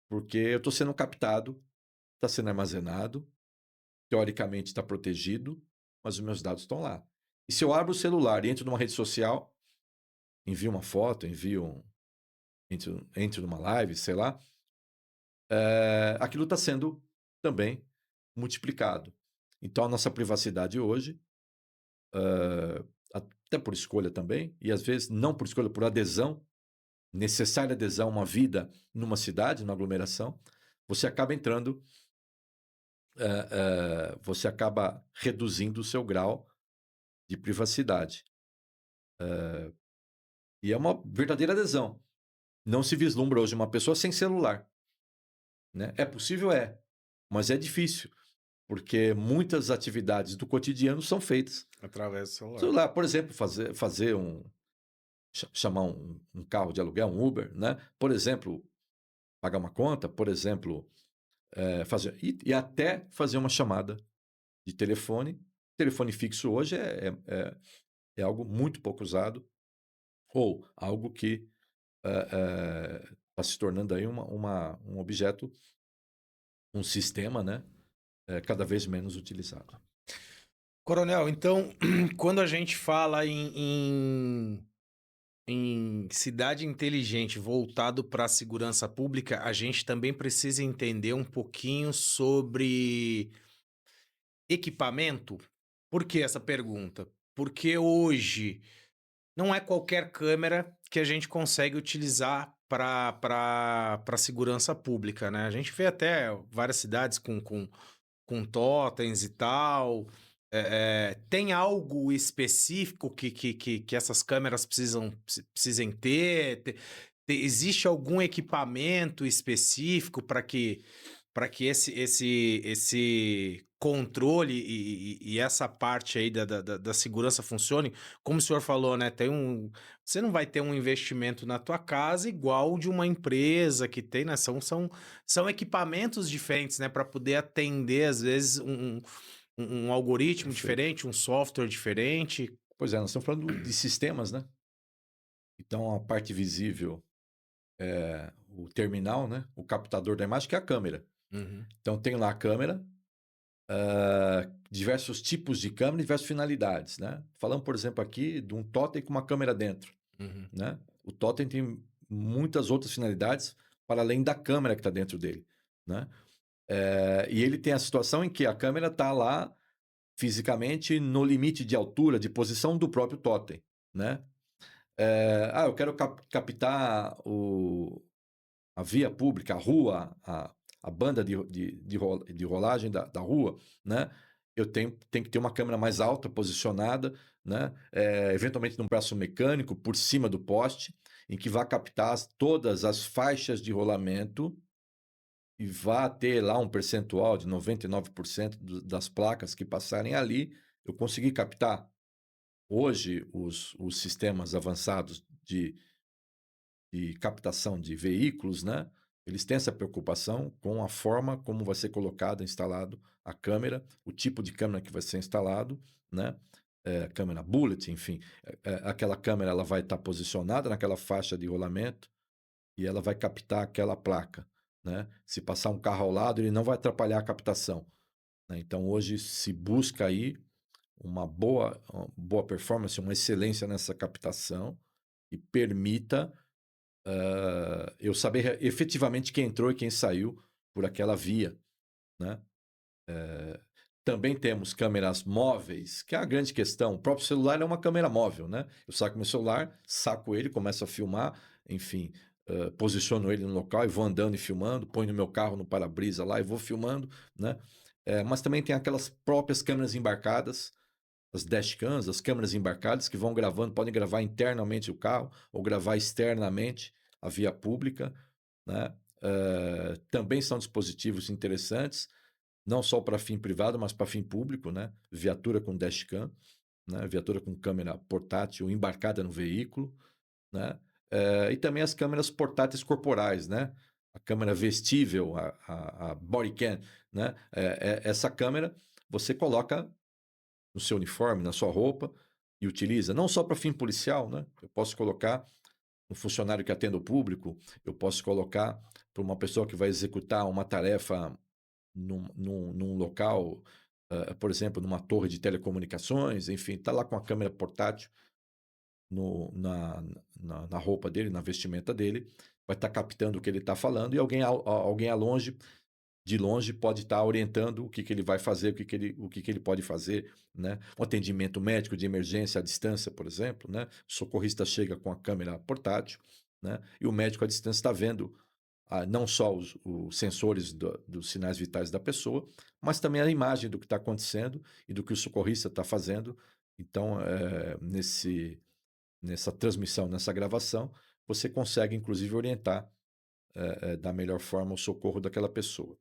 porque eu estou sendo captado, está sendo armazenado, teoricamente está protegido, mas os meus dados estão lá. E se eu abro o celular e entro numa rede social, envio uma foto, entro numa live, sei lá, aquilo está sendo também multiplicado. Então, a nossa privacidade hoje, até por escolha também, e às vezes não por escolha, por adesão, necessária adesão a uma vida numa cidade, numa aglomeração, você acaba entrando, você acaba reduzindo o seu grau de privacidade. E é uma verdadeira adesão. Não se vislumbra hoje uma pessoa sem celular, né? É possível? É, mas é difícil, porque muitas atividades do cotidiano são feitas. Através do celular. Celular, por exemplo, chamar um carro de aluguel, um Uber, né? Por exemplo, pagar uma conta, por exemplo, fazer e até fazer uma chamada de telefone. Telefone fixo hoje é algo muito pouco usado, ou algo que está se tornando aí um objeto, um sistema, né? Cada vez menos utilizado. Coronel, então, quando a gente fala em cidade inteligente voltado para a segurança pública, a gente também precisa entender um pouquinho sobre equipamento. Por que essa pergunta? Porque hoje não é qualquer câmera que a gente consegue utilizar para segurança pública, né? A gente vê até várias cidades com totens e tal. Tem algo específico que essas câmeras precisem ter? Existe algum equipamento específico para que esse controle e essa parte aí da segurança funcione? Como o senhor falou, né? Você não vai ter um investimento na tua casa igual o de uma empresa que tem, né? São equipamentos diferentes, né? Para poder atender, às vezes, um algoritmo Perfeito. diferente, um software diferente. Pois é, nós estamos falando de sistemas, né? Então, a parte visível é o terminal, né? O captador da imagem, que é a câmera. Uhum, Então, tem lá a câmera, diversos tipos de câmera e diversas finalidades, né? Falamos, por exemplo, aqui de um totem com uma câmera dentro, uhum. né? O totem tem muitas outras finalidades para além da câmera que está dentro dele, né? E ele tem a situação em que a câmera está lá fisicamente no limite de altura, de posição do próprio totem, né? Eu quero captar a via pública, a rua, a banda de rolagem da rua, né? Eu tenho que ter uma câmera mais alta, posicionada, né? Eventualmente num braço mecânico, por cima do poste, em que vai captar todas as faixas de rolamento e vai ter lá um percentual de 99% das placas que passarem ali, eu consegui captar. Hoje, os sistemas avançados de captação de veículos, né? Eles têm essa preocupação com a forma como vai ser colocado, instalado a câmera, o tipo de câmera que vai ser instalado, né? Câmera bullet, enfim. Aquela câmera ela vai estar posicionada naquela faixa de rolamento e ela vai captar aquela placa, né? Se passar um carro ao lado, ele não vai atrapalhar a captação, né? Então, hoje se busca aí uma boa performance, uma excelência nessa captação e permita eu saber efetivamente quem entrou e quem saiu por aquela via, né? Também temos câmeras móveis, que é a grande questão. O próprio celular é uma câmera móvel, né? Eu saco meu celular, saco ele, começo a filmar, enfim, posiciono ele no local e vou andando e filmando, ponho no meu carro no para-brisa lá e vou filmando, né? Mas também tem aquelas próprias câmeras embarcadas, as dashcams, as câmeras embarcadas que vão gravando, podem gravar internamente o carro ou gravar externamente a via pública, né? Também são dispositivos interessantes, não só para fim privado, mas para fim público, né? Viatura com dashcam, né? Viatura com câmera portátil embarcada no veículo, né? E também as câmeras portáteis corporais, né? A câmera vestível, a body cam, né? Essa câmera você coloca no seu uniforme, na sua roupa e utiliza, não só para fim policial, né? Eu posso colocar um funcionário que atenda o público, eu posso colocar para uma pessoa que vai executar uma tarefa num local, por exemplo, numa torre de telecomunicações, enfim, está lá com a câmera portátil na roupa dele, na vestimenta dele, vai estar captando o que ele está falando e alguém de longe pode estar orientando o que ele vai fazer, o que ele pode fazer, né? Um atendimento médico de emergência à distância, por exemplo, né? O socorrista chega com a câmera portátil, né? E o médico à distância está vendo não só os sensores dos sinais vitais da pessoa, mas também a imagem do que está acontecendo e do que o socorrista está fazendo. Então, nessa transmissão, nessa gravação, você consegue, inclusive, orientar da melhor forma o socorro daquela pessoa.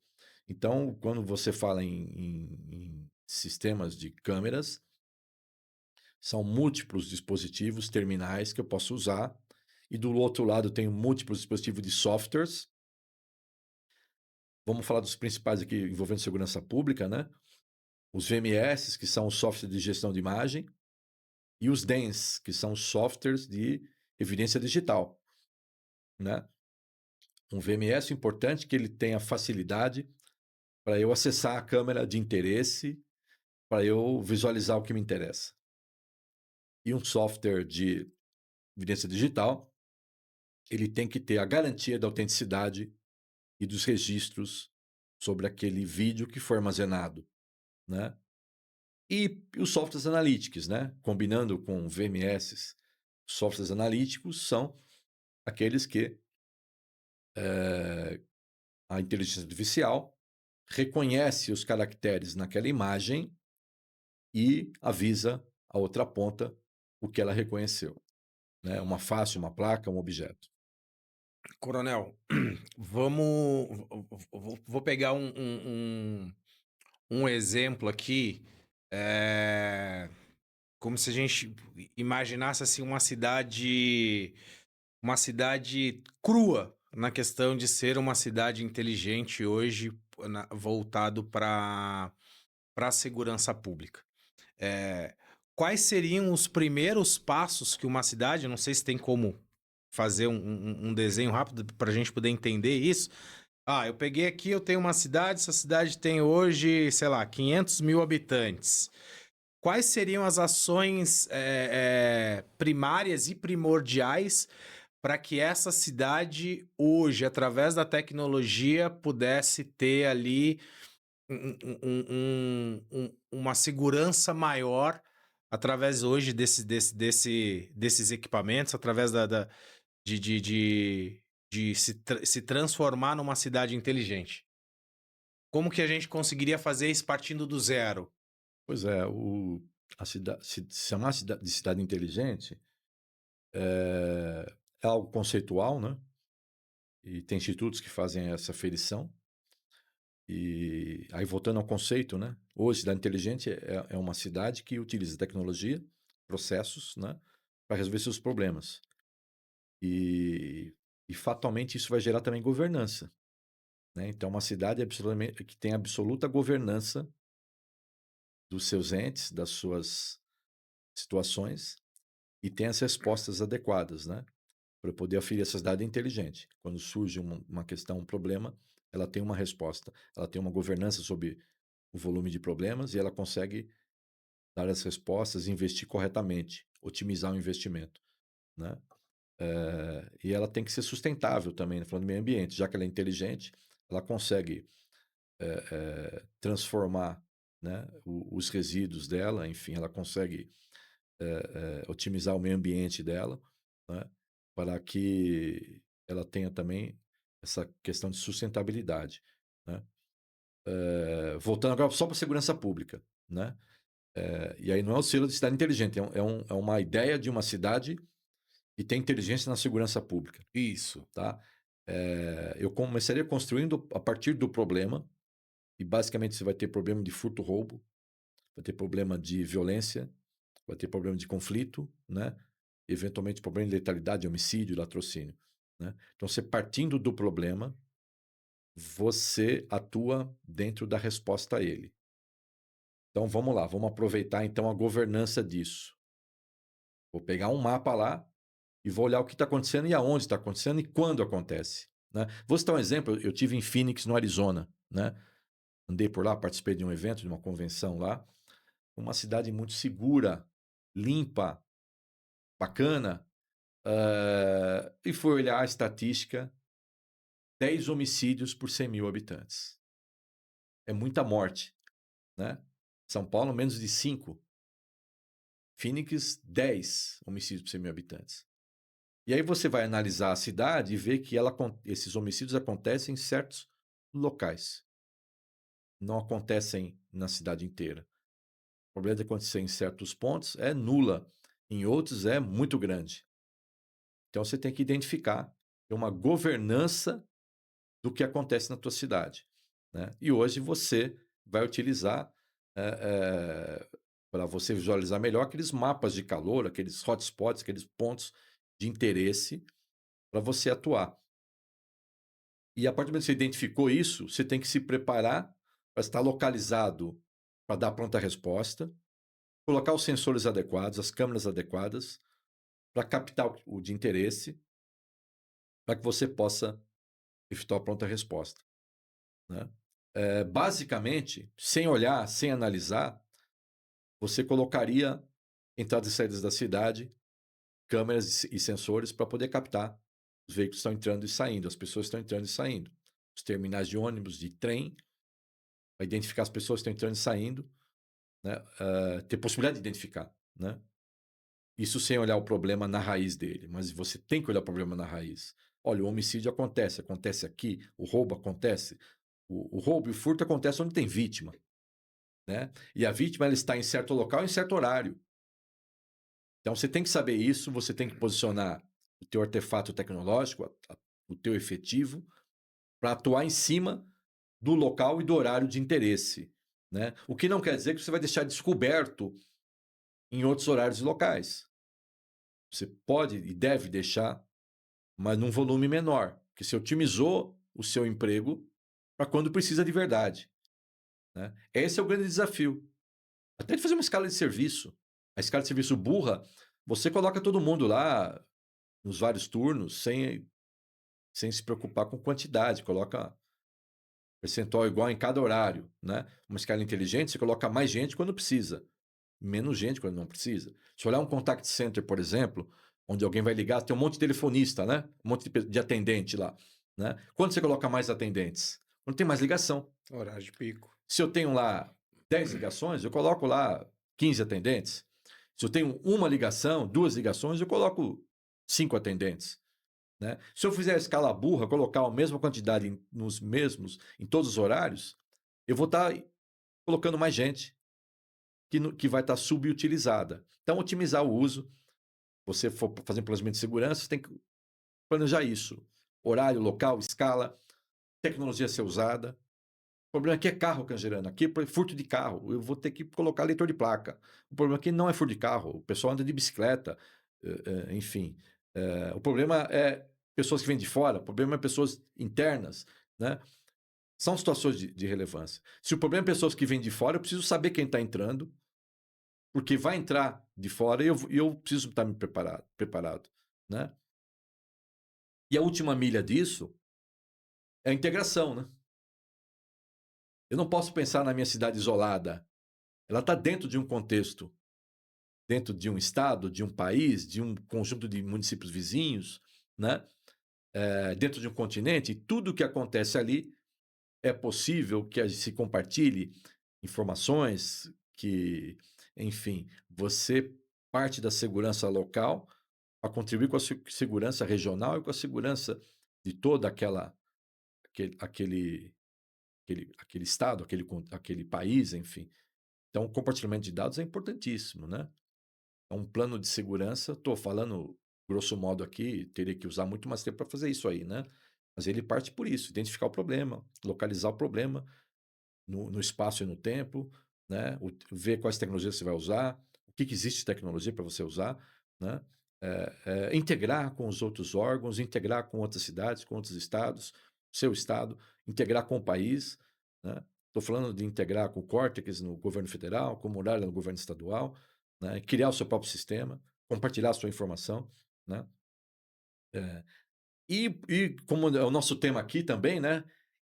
Então, quando você fala em sistemas de câmeras, são múltiplos dispositivos terminais que eu posso usar, e do outro lado eu tenho múltiplos dispositivos de softwares. Vamos falar dos principais aqui envolvendo segurança pública, né? Os VMS, que são os softwares de gestão de imagem, e os DENS, que são os softwares de evidência digital, né? Um VMS importante que ele tenha facilidade para eu acessar a câmera de interesse, para eu visualizar o que me interessa. E um software de evidência digital, ele tem que ter a garantia da autenticidade e dos registros sobre aquele vídeo que foi armazenado, né? E os softwares analíticos, né? Combinando com VMS, softwares analíticos são aqueles que a inteligência artificial reconhece os caracteres naquela imagem e avisa a outra ponta o que ela reconheceu, né? Uma face, uma placa, um objeto. Coronel, vamos. Vou pegar um exemplo aqui. Como se a gente imaginasse assim uma cidade crua na questão de ser uma cidade inteligente hoje voltado para a segurança pública. Quais seriam os primeiros passos que uma cidade, não sei se tem como fazer um desenho rápido para a gente poder entender isso. Eu peguei aqui, eu tenho uma cidade, essa cidade tem hoje, sei lá, 500 mil habitantes. Quais seriam as ações primárias e primordiais para que essa cidade hoje, através da tecnologia, pudesse ter ali uma segurança maior através hoje desses equipamentos, através de se transformar numa cidade inteligente. Como que a gente conseguiria fazer isso partindo do zero? Pois é, a cidade, se chamar de cidade inteligente é algo conceitual, né? E tem institutos que fazem essa ferição. E aí, voltando ao conceito, né? Hoje, cidade inteligente é uma cidade que utiliza tecnologia, processos, né? Para resolver seus problemas. E, e fatalmente isso vai gerar também governança, né? Então, uma cidade que tem absoluta governança dos seus entes, das suas situações e tem as respostas adequadas, né? Para poder aferir essa cidade inteligente. Quando surge uma questão, um problema, ela tem uma resposta, ela tem uma governança sobre o volume de problemas e ela consegue dar as respostas e investir corretamente, otimizar o investimento, né? E ela tem que ser sustentável também, né? Falando do meio ambiente, já que ela é inteligente, ela consegue transformar, né, os resíduos dela, enfim, ela consegue otimizar o meio ambiente dela, né, para que ela tenha também essa questão de sustentabilidade, né? Voltando agora só para a segurança pública, né? E aí não é o selo de cidade inteligente, é uma ideia de uma cidade que tem inteligência na segurança pública, Isso. tá? Eu começaria construindo a partir do problema, e basicamente você vai ter problema de furto-roubo, vai ter problema de violência, vai ter problema de conflito, né? Eventualmente problema de letalidade, homicídio, latrocínio, né? Então, você partindo do problema, você atua dentro da resposta a ele. Então, vamos lá, vamos aproveitar então a governança disso. Vou pegar um mapa lá e vou olhar o que está acontecendo e aonde está acontecendo e quando acontece, né? Vou citar um exemplo, eu tive em Phoenix, no Arizona, né? Andei por lá, participei de um evento, de uma convenção lá, uma cidade muito segura, limpa, bacana, e fui olhar a estatística, 10 homicídios por 100 mil habitantes. É muita morte, né? São Paulo, menos de 5. Phoenix, 10 homicídios por 100 mil habitantes. E aí você vai analisar a cidade e ver que esses homicídios acontecem em certos locais. Não acontecem na cidade inteira. O problema de acontecer em certos pontos é nula, em outros é muito grande. Então você tem que identificar uma governança do que acontece na tua cidade, né? E hoje você vai utilizar para você visualizar melhor aqueles mapas de calor, aqueles hotspots, aqueles pontos de interesse para você atuar. E a partir do momento que você identificou isso, você tem que se preparar para estar localizado para dar pronta resposta, colocar os sensores adequados, as câmeras adequadas para captar o de interesse, para que você possa efetuar a pronta resposta, né? Basicamente, sem olhar, sem analisar, você colocaria entradas e saídas da cidade, câmeras e sensores para poder captar os veículos que estão entrando e saindo, as pessoas que estão entrando e saindo, os terminais de ônibus, de trem, para identificar as pessoas que estão entrando e saindo, né? Ter possibilidade de identificar, né? Isso sem olhar o problema na raiz dele, mas você tem que olhar o problema na raiz. Olha, o homicídio acontece aqui, o roubo acontece, o roubo e o furto acontece onde tem vítima, né? E a vítima ela está em certo local, em certo horário. Então você tem que saber isso, você tem que posicionar o teu artefato tecnológico, o teu efetivo, para atuar em cima do local e do horário de interesse, né? O que não quer dizer que você vai deixar descoberto em outros horários e locais. Você pode e deve deixar, mas num volume menor, porque você otimizou o seu emprego para quando precisa de verdade, né? Esse é o grande desafio. Até de fazer uma escala de serviço. A escala de serviço burra, você coloca todo mundo lá nos vários turnos sem se preocupar com quantidade, coloca percentual igual em cada horário, né? Uma escala inteligente, você coloca mais gente quando precisa, menos gente quando não precisa. Se olhar um contact center, por exemplo, onde alguém vai ligar, tem um monte de telefonista, né? Um monte de atendente lá, né? Quando você coloca mais atendentes? Quando tem mais ligação. Horário de pico. Se eu tenho lá 10 ligações, eu coloco lá 15 atendentes. Se eu tenho uma ligação, 2 ligações, eu coloco 5 atendentes. Né? Se eu fizer a escala burra, colocar a mesma quantidade nos mesmos, em todos os horários, eu vou estar colocando mais gente que vai estar subutilizada. Então, otimizar o uso. Você for fazer um planejamento de segurança, você tem que planejar isso. Horário, local, escala, tecnologia a ser usada. O problema aqui é carro, Cangerano. Aqui é furto de carro. Eu vou ter que colocar leitor de placa. O problema aqui não é furto de carro. O pessoal anda de bicicleta. Enfim. O problema é pessoas que vêm de fora. O problema é pessoas internas. Né? São situações de relevância. Se o problema é pessoas que vêm de fora, eu preciso saber quem está entrando, porque vai entrar de fora e eu preciso estar me preparado. Né? E a última milha disso é a integração. Né? Eu não posso pensar na minha cidade isolada. Ela está dentro de um contexto, dentro de um estado, de um país, de um conjunto de municípios vizinhos, né? Dentro de um continente. E tudo que acontece ali é possível que se compartilhe informações, que, enfim, você parte da segurança local a contribuir com a segurança regional e com a segurança de toda aquele estado, aquele país, enfim. Então, o compartilhamento de dados é importantíssimo, né? É um plano de segurança, estou falando grosso modo aqui, teria que usar muito mais tempo para fazer isso aí, né? Mas ele parte por isso, identificar o problema, localizar o problema no espaço e no tempo, né? Ver quais tecnologias você vai usar, o que existe de tecnologia para você usar, né? Integrar com os outros órgãos, integrar com outras cidades, com outros estados, seu estado, integrar com o país, né? Estou falando de integrar com o Cortex no governo federal, com o Muralha no governo estadual, né? Criar o seu próprio sistema, compartilhar a sua informação, né? E como é o nosso tema aqui também, né?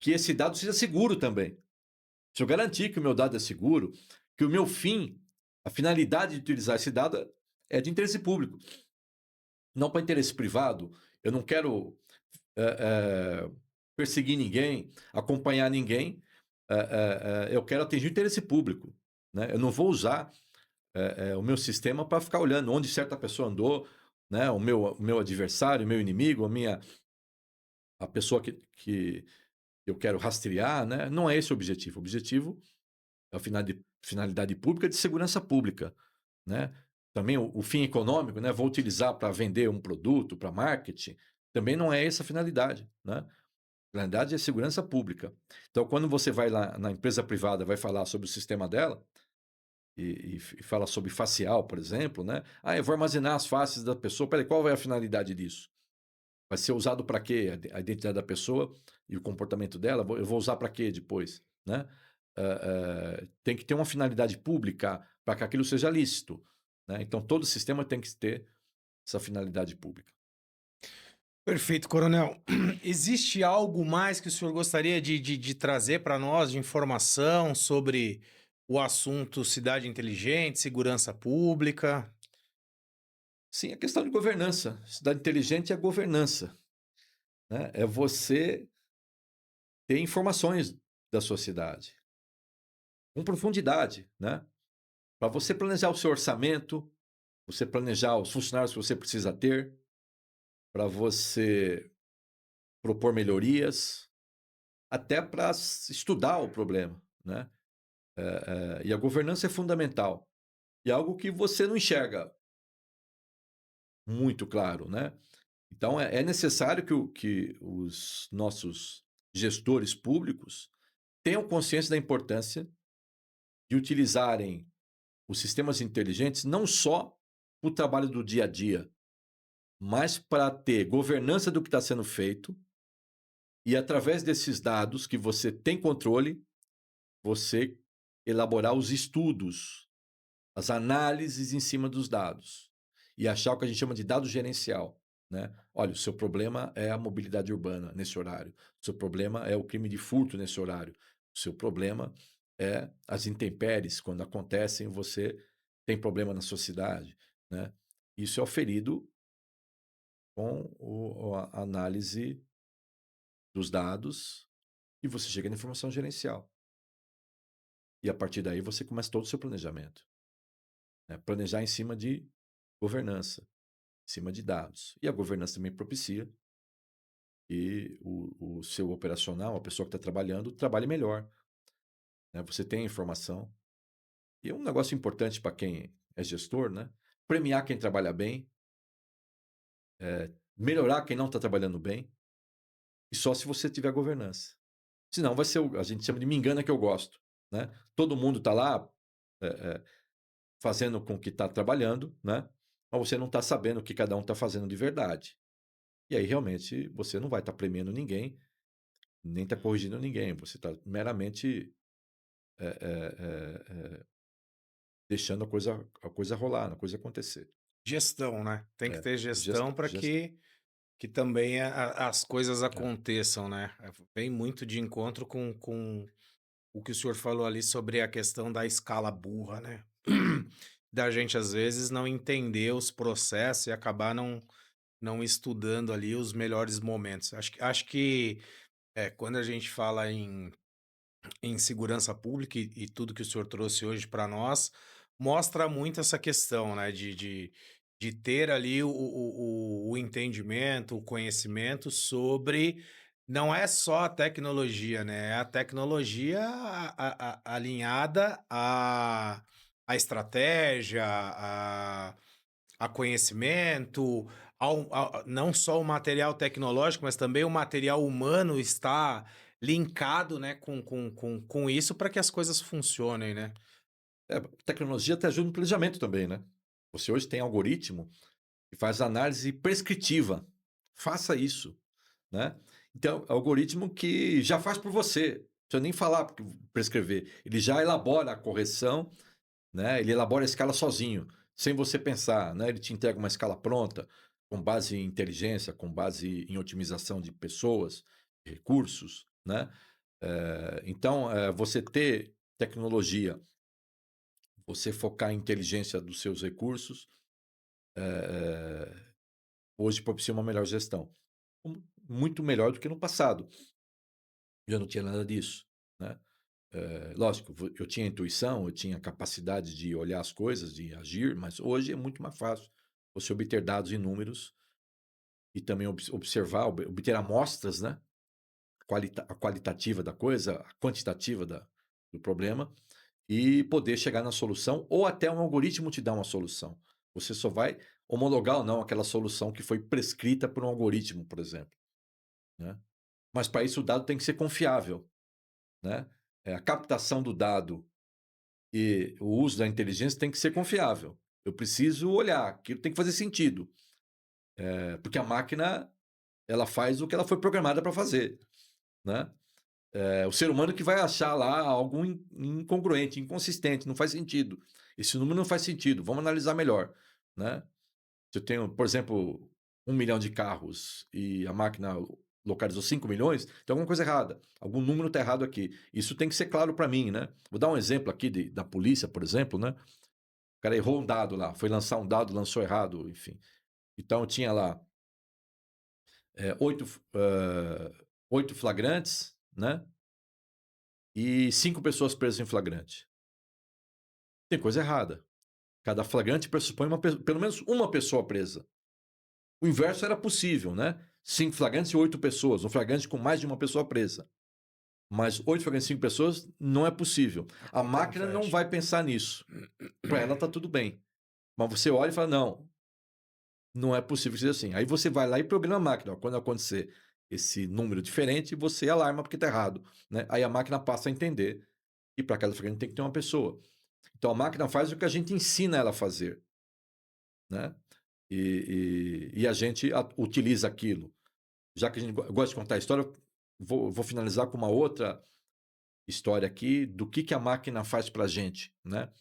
Que esse dado seja seguro também. Se eu garantir que o meu dado é seguro, que o meu fim, a finalidade de utilizar esse dado é de interesse público, não para interesse privado. Eu não quero perseguir ninguém, acompanhar ninguém. Eu quero atingir o interesse público. Né? Eu não vou usar o meu sistema para ficar olhando onde certa pessoa andou, né? O meu adversário, o meu inimigo, a pessoa que eu quero rastrear. Né? Não é esse o objetivo. O objetivo é a finalidade pública de segurança pública. Né? Também o fim econômico, né? Vou utilizar para vender um produto, para marketing, também não é essa a finalidade. Né? A finalidade é segurança pública. Então, quando você vai lá na empresa privada, vai falar sobre o sistema dela, e fala sobre facial, por exemplo, né? Eu vou armazenar as faces da pessoa. Peraí, qual vai a finalidade disso? Vai ser usado para quê? A identidade da pessoa e o comportamento dela, eu vou usar para quê depois? Né? Tem que ter uma finalidade pública para que aquilo seja lícito. Né? Então, todo sistema tem que ter essa finalidade pública. Perfeito, coronel. Existe algo mais que o senhor gostaria de trazer para nós de informação sobre o assunto cidade inteligente, segurança pública? Sim, a questão de governança. Cidade inteligente é a governança. Né? É você ter informações da sua cidade com profundidade, né? Para você planejar o seu orçamento, você planejar os funcionários que você precisa ter, para você propor melhorias, até para estudar o problema, né? E a governança é fundamental. E é algo que você não enxerga muito claro, né? Então, é necessário que os nossos gestores públicos tenham consciência da importância de utilizarem os sistemas inteligentes não só para o trabalho do dia a dia, mas para ter governança do que está sendo feito e, através desses dados que você tem controle, você elaborar os estudos, as análises em cima dos dados e achar o que a gente chama de dado gerencial. Né? Olha, o seu problema é a mobilidade urbana nesse horário, o seu problema é o crime de furto nesse horário, o seu problema é as intempéries, quando acontecem, você tem problema na sua cidade. Né? Isso é oferido com a análise dos dados e você chega na informação gerencial. E a partir daí você começa todo o seu planejamento, né? Planejar em cima de governança, em cima de dados. E a governança também propicia que o seu operacional, a pessoa que está trabalhando, trabalhe melhor, né? Você tem informação. E um negócio importante para quem é gestor, né? Premiar quem trabalha bem, melhorar quem não está trabalhando bem, e só se você tiver governança. Senão vai ser, a gente chama de me engana que eu gosto, né? Todo mundo está lá fazendo com que está trabalhando, né? Mas você não está sabendo o que cada um está fazendo de verdade. E aí realmente você não vai estar premiando ninguém, nem está corrigindo ninguém. Você está meramente deixando a coisa rolar, a coisa acontecer. Gestão, né? Tem que ter gestão Gestão, para gestão. que também as coisas É, aconteçam, né? Vem muito de encontro com o que o senhor falou ali sobre a questão da escala burra, né? Da gente, às vezes, não entender os processos e acabar não estudando ali os melhores momentos. Acho que quando a gente fala em segurança pública e tudo que o senhor trouxe hoje para nós, mostra muito essa questão, né, de ter ali o entendimento, o conhecimento sobre não é só a tecnologia, né, é a tecnologia alinhada à estratégia, a conhecimento, não só o material tecnológico, mas também o material humano está linkado, né, com isso para que as coisas funcionem, né. tecnologia te ajuda no planejamento também, né? Você hoje tem algoritmo que faz análise prescritiva. Faça isso, né? Então, é algoritmo que já faz por você. Não precisa nem falar prescrever. Ele já elabora a correção, né? Ele elabora a escala sozinho, sem você pensar, né? Ele te entrega uma escala pronta, com base em inteligência, com base em otimização de pessoas, recursos, né? Então, você ter tecnologia, você focar em inteligência dos seus recursos, hoje propicia uma melhor gestão. Muito melhor do que no passado. Já não tinha nada disso, né? Lógico, eu tinha intuição, eu tinha capacidade de olhar as coisas, de agir, mas hoje é muito mais fácil você obter dados e números e também observar, obter amostras, né? A qualitativa da coisa, a quantitativa do problema e poder chegar na solução ou até um algoritmo te dá uma solução. Você só vai homologar ou não aquela solução que foi prescrita por um algoritmo, por exemplo, né? Mas para isso o dado tem que ser confiável, né? A captação do dado e o uso da inteligência tem que ser confiável. Eu preciso olhar, aquilo tem que fazer sentido, porque a máquina ela faz o que ela foi programada para fazer, né? O ser humano que vai achar lá algo incongruente, inconsistente, não faz sentido. Esse número não faz sentido, vamos analisar melhor, né? Se eu tenho, por exemplo, 1 milhão de carros e a máquina localizou 5 milhões, tem alguma coisa errada. Algum número está errado aqui. Isso tem que ser claro para mim, né? Vou dar um exemplo aqui da polícia, por exemplo, né? O cara errou um dado lá, foi lançar um dado, lançou errado, enfim. Então tinha lá 8 flagrantes, né? E 5 pessoas presas em flagrante. Tem coisa errada. Cada flagrante pressupõe pelo menos uma pessoa presa. O inverso era possível, né? 5 flagrantes e 8 pessoas. Um flagrante com mais de uma pessoa presa. Mas 8 flagrantes e 5 pessoas não é possível. A Conta não máquina não fecha. vai pensar nisso. Para ela tá tudo bem. Mas você olha e fala, não, não é possível que seja assim. Aí você vai lá e programa a máquina. Ó, quando acontecer esse número diferente, você alarma porque está errado, né? Aí a máquina passa a entender. E para cada flagrante tem que ter uma pessoa. Então a máquina faz o que a gente ensina ela a fazer, né? E a gente utiliza aquilo. Já que a gente gosta de contar a história, vou finalizar com uma outra história aqui do que a máquina faz para a gente, né?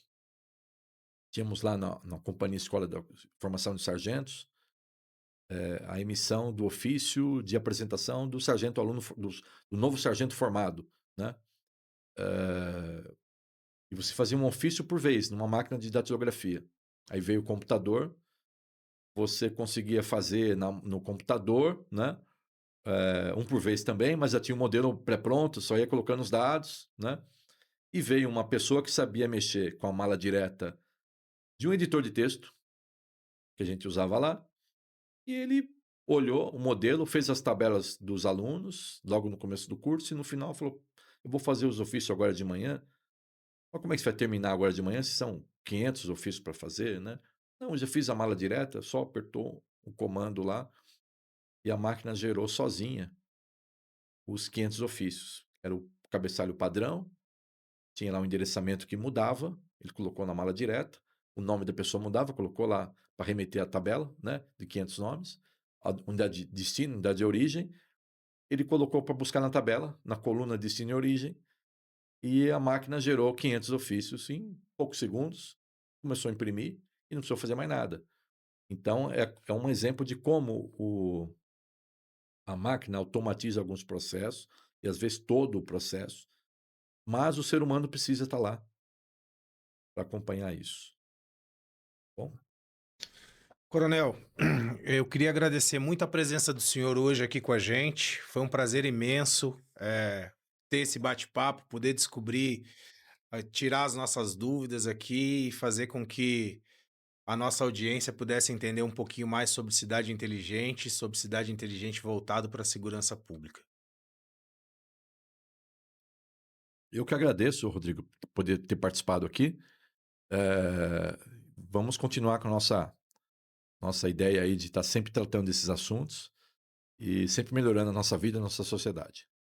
Tínhamos lá na Companhia Escola da Formação de Sargentos a emissão do ofício de apresentação do sargento aluno do novo sargento formado, né? E você fazia um ofício por vez numa máquina de datilografia. Aí veio o computador, você conseguia fazer no computador, né? Um por vez também, mas já tinha um modelo pré-pronto, só ia colocando os dados, né? E veio uma pessoa que sabia mexer com a mala direta de um editor de texto, que a gente usava lá, e ele olhou o modelo, fez as tabelas dos alunos, logo no começo do curso, e no final falou: eu vou fazer os ofícios agora de manhã. Mas como é que você vai terminar agora de manhã se são 500 ofícios para fazer, né? Não, eu já fiz a mala direta, só apertou o comando lá e a máquina gerou sozinha os 500 ofícios. Era o cabeçalho padrão, tinha lá um endereçamento que mudava, ele colocou na mala direta, o nome da pessoa mudava, colocou lá para remeter a tabela, né, de 500 nomes, a unidade de destino, unidade de origem, ele colocou para buscar na tabela, na coluna destino e origem, e a máquina gerou 500 ofícios em poucos segundos, começou a imprimir e não precisou fazer mais nada. Então, é um exemplo de como a máquina automatiza alguns processos, e às vezes todo o processo, mas o ser humano precisa estar lá para acompanhar isso. Bom, Coronel, eu queria agradecer muito a presença do senhor hoje aqui com a gente. Foi um prazer imenso, ter esse bate-papo, poder descobrir, tirar as nossas dúvidas aqui e fazer com que a nossa audiência pudesse entender um pouquinho mais sobre cidade inteligente voltado para a segurança pública. eu que agradeço, Rodrigo, por poder ter participado aqui. Eh, Vamos continuar com a nossa ideia aí de estar sempre tratando desses assuntos e sempre melhorando a nossa vida, a nossa sociedade.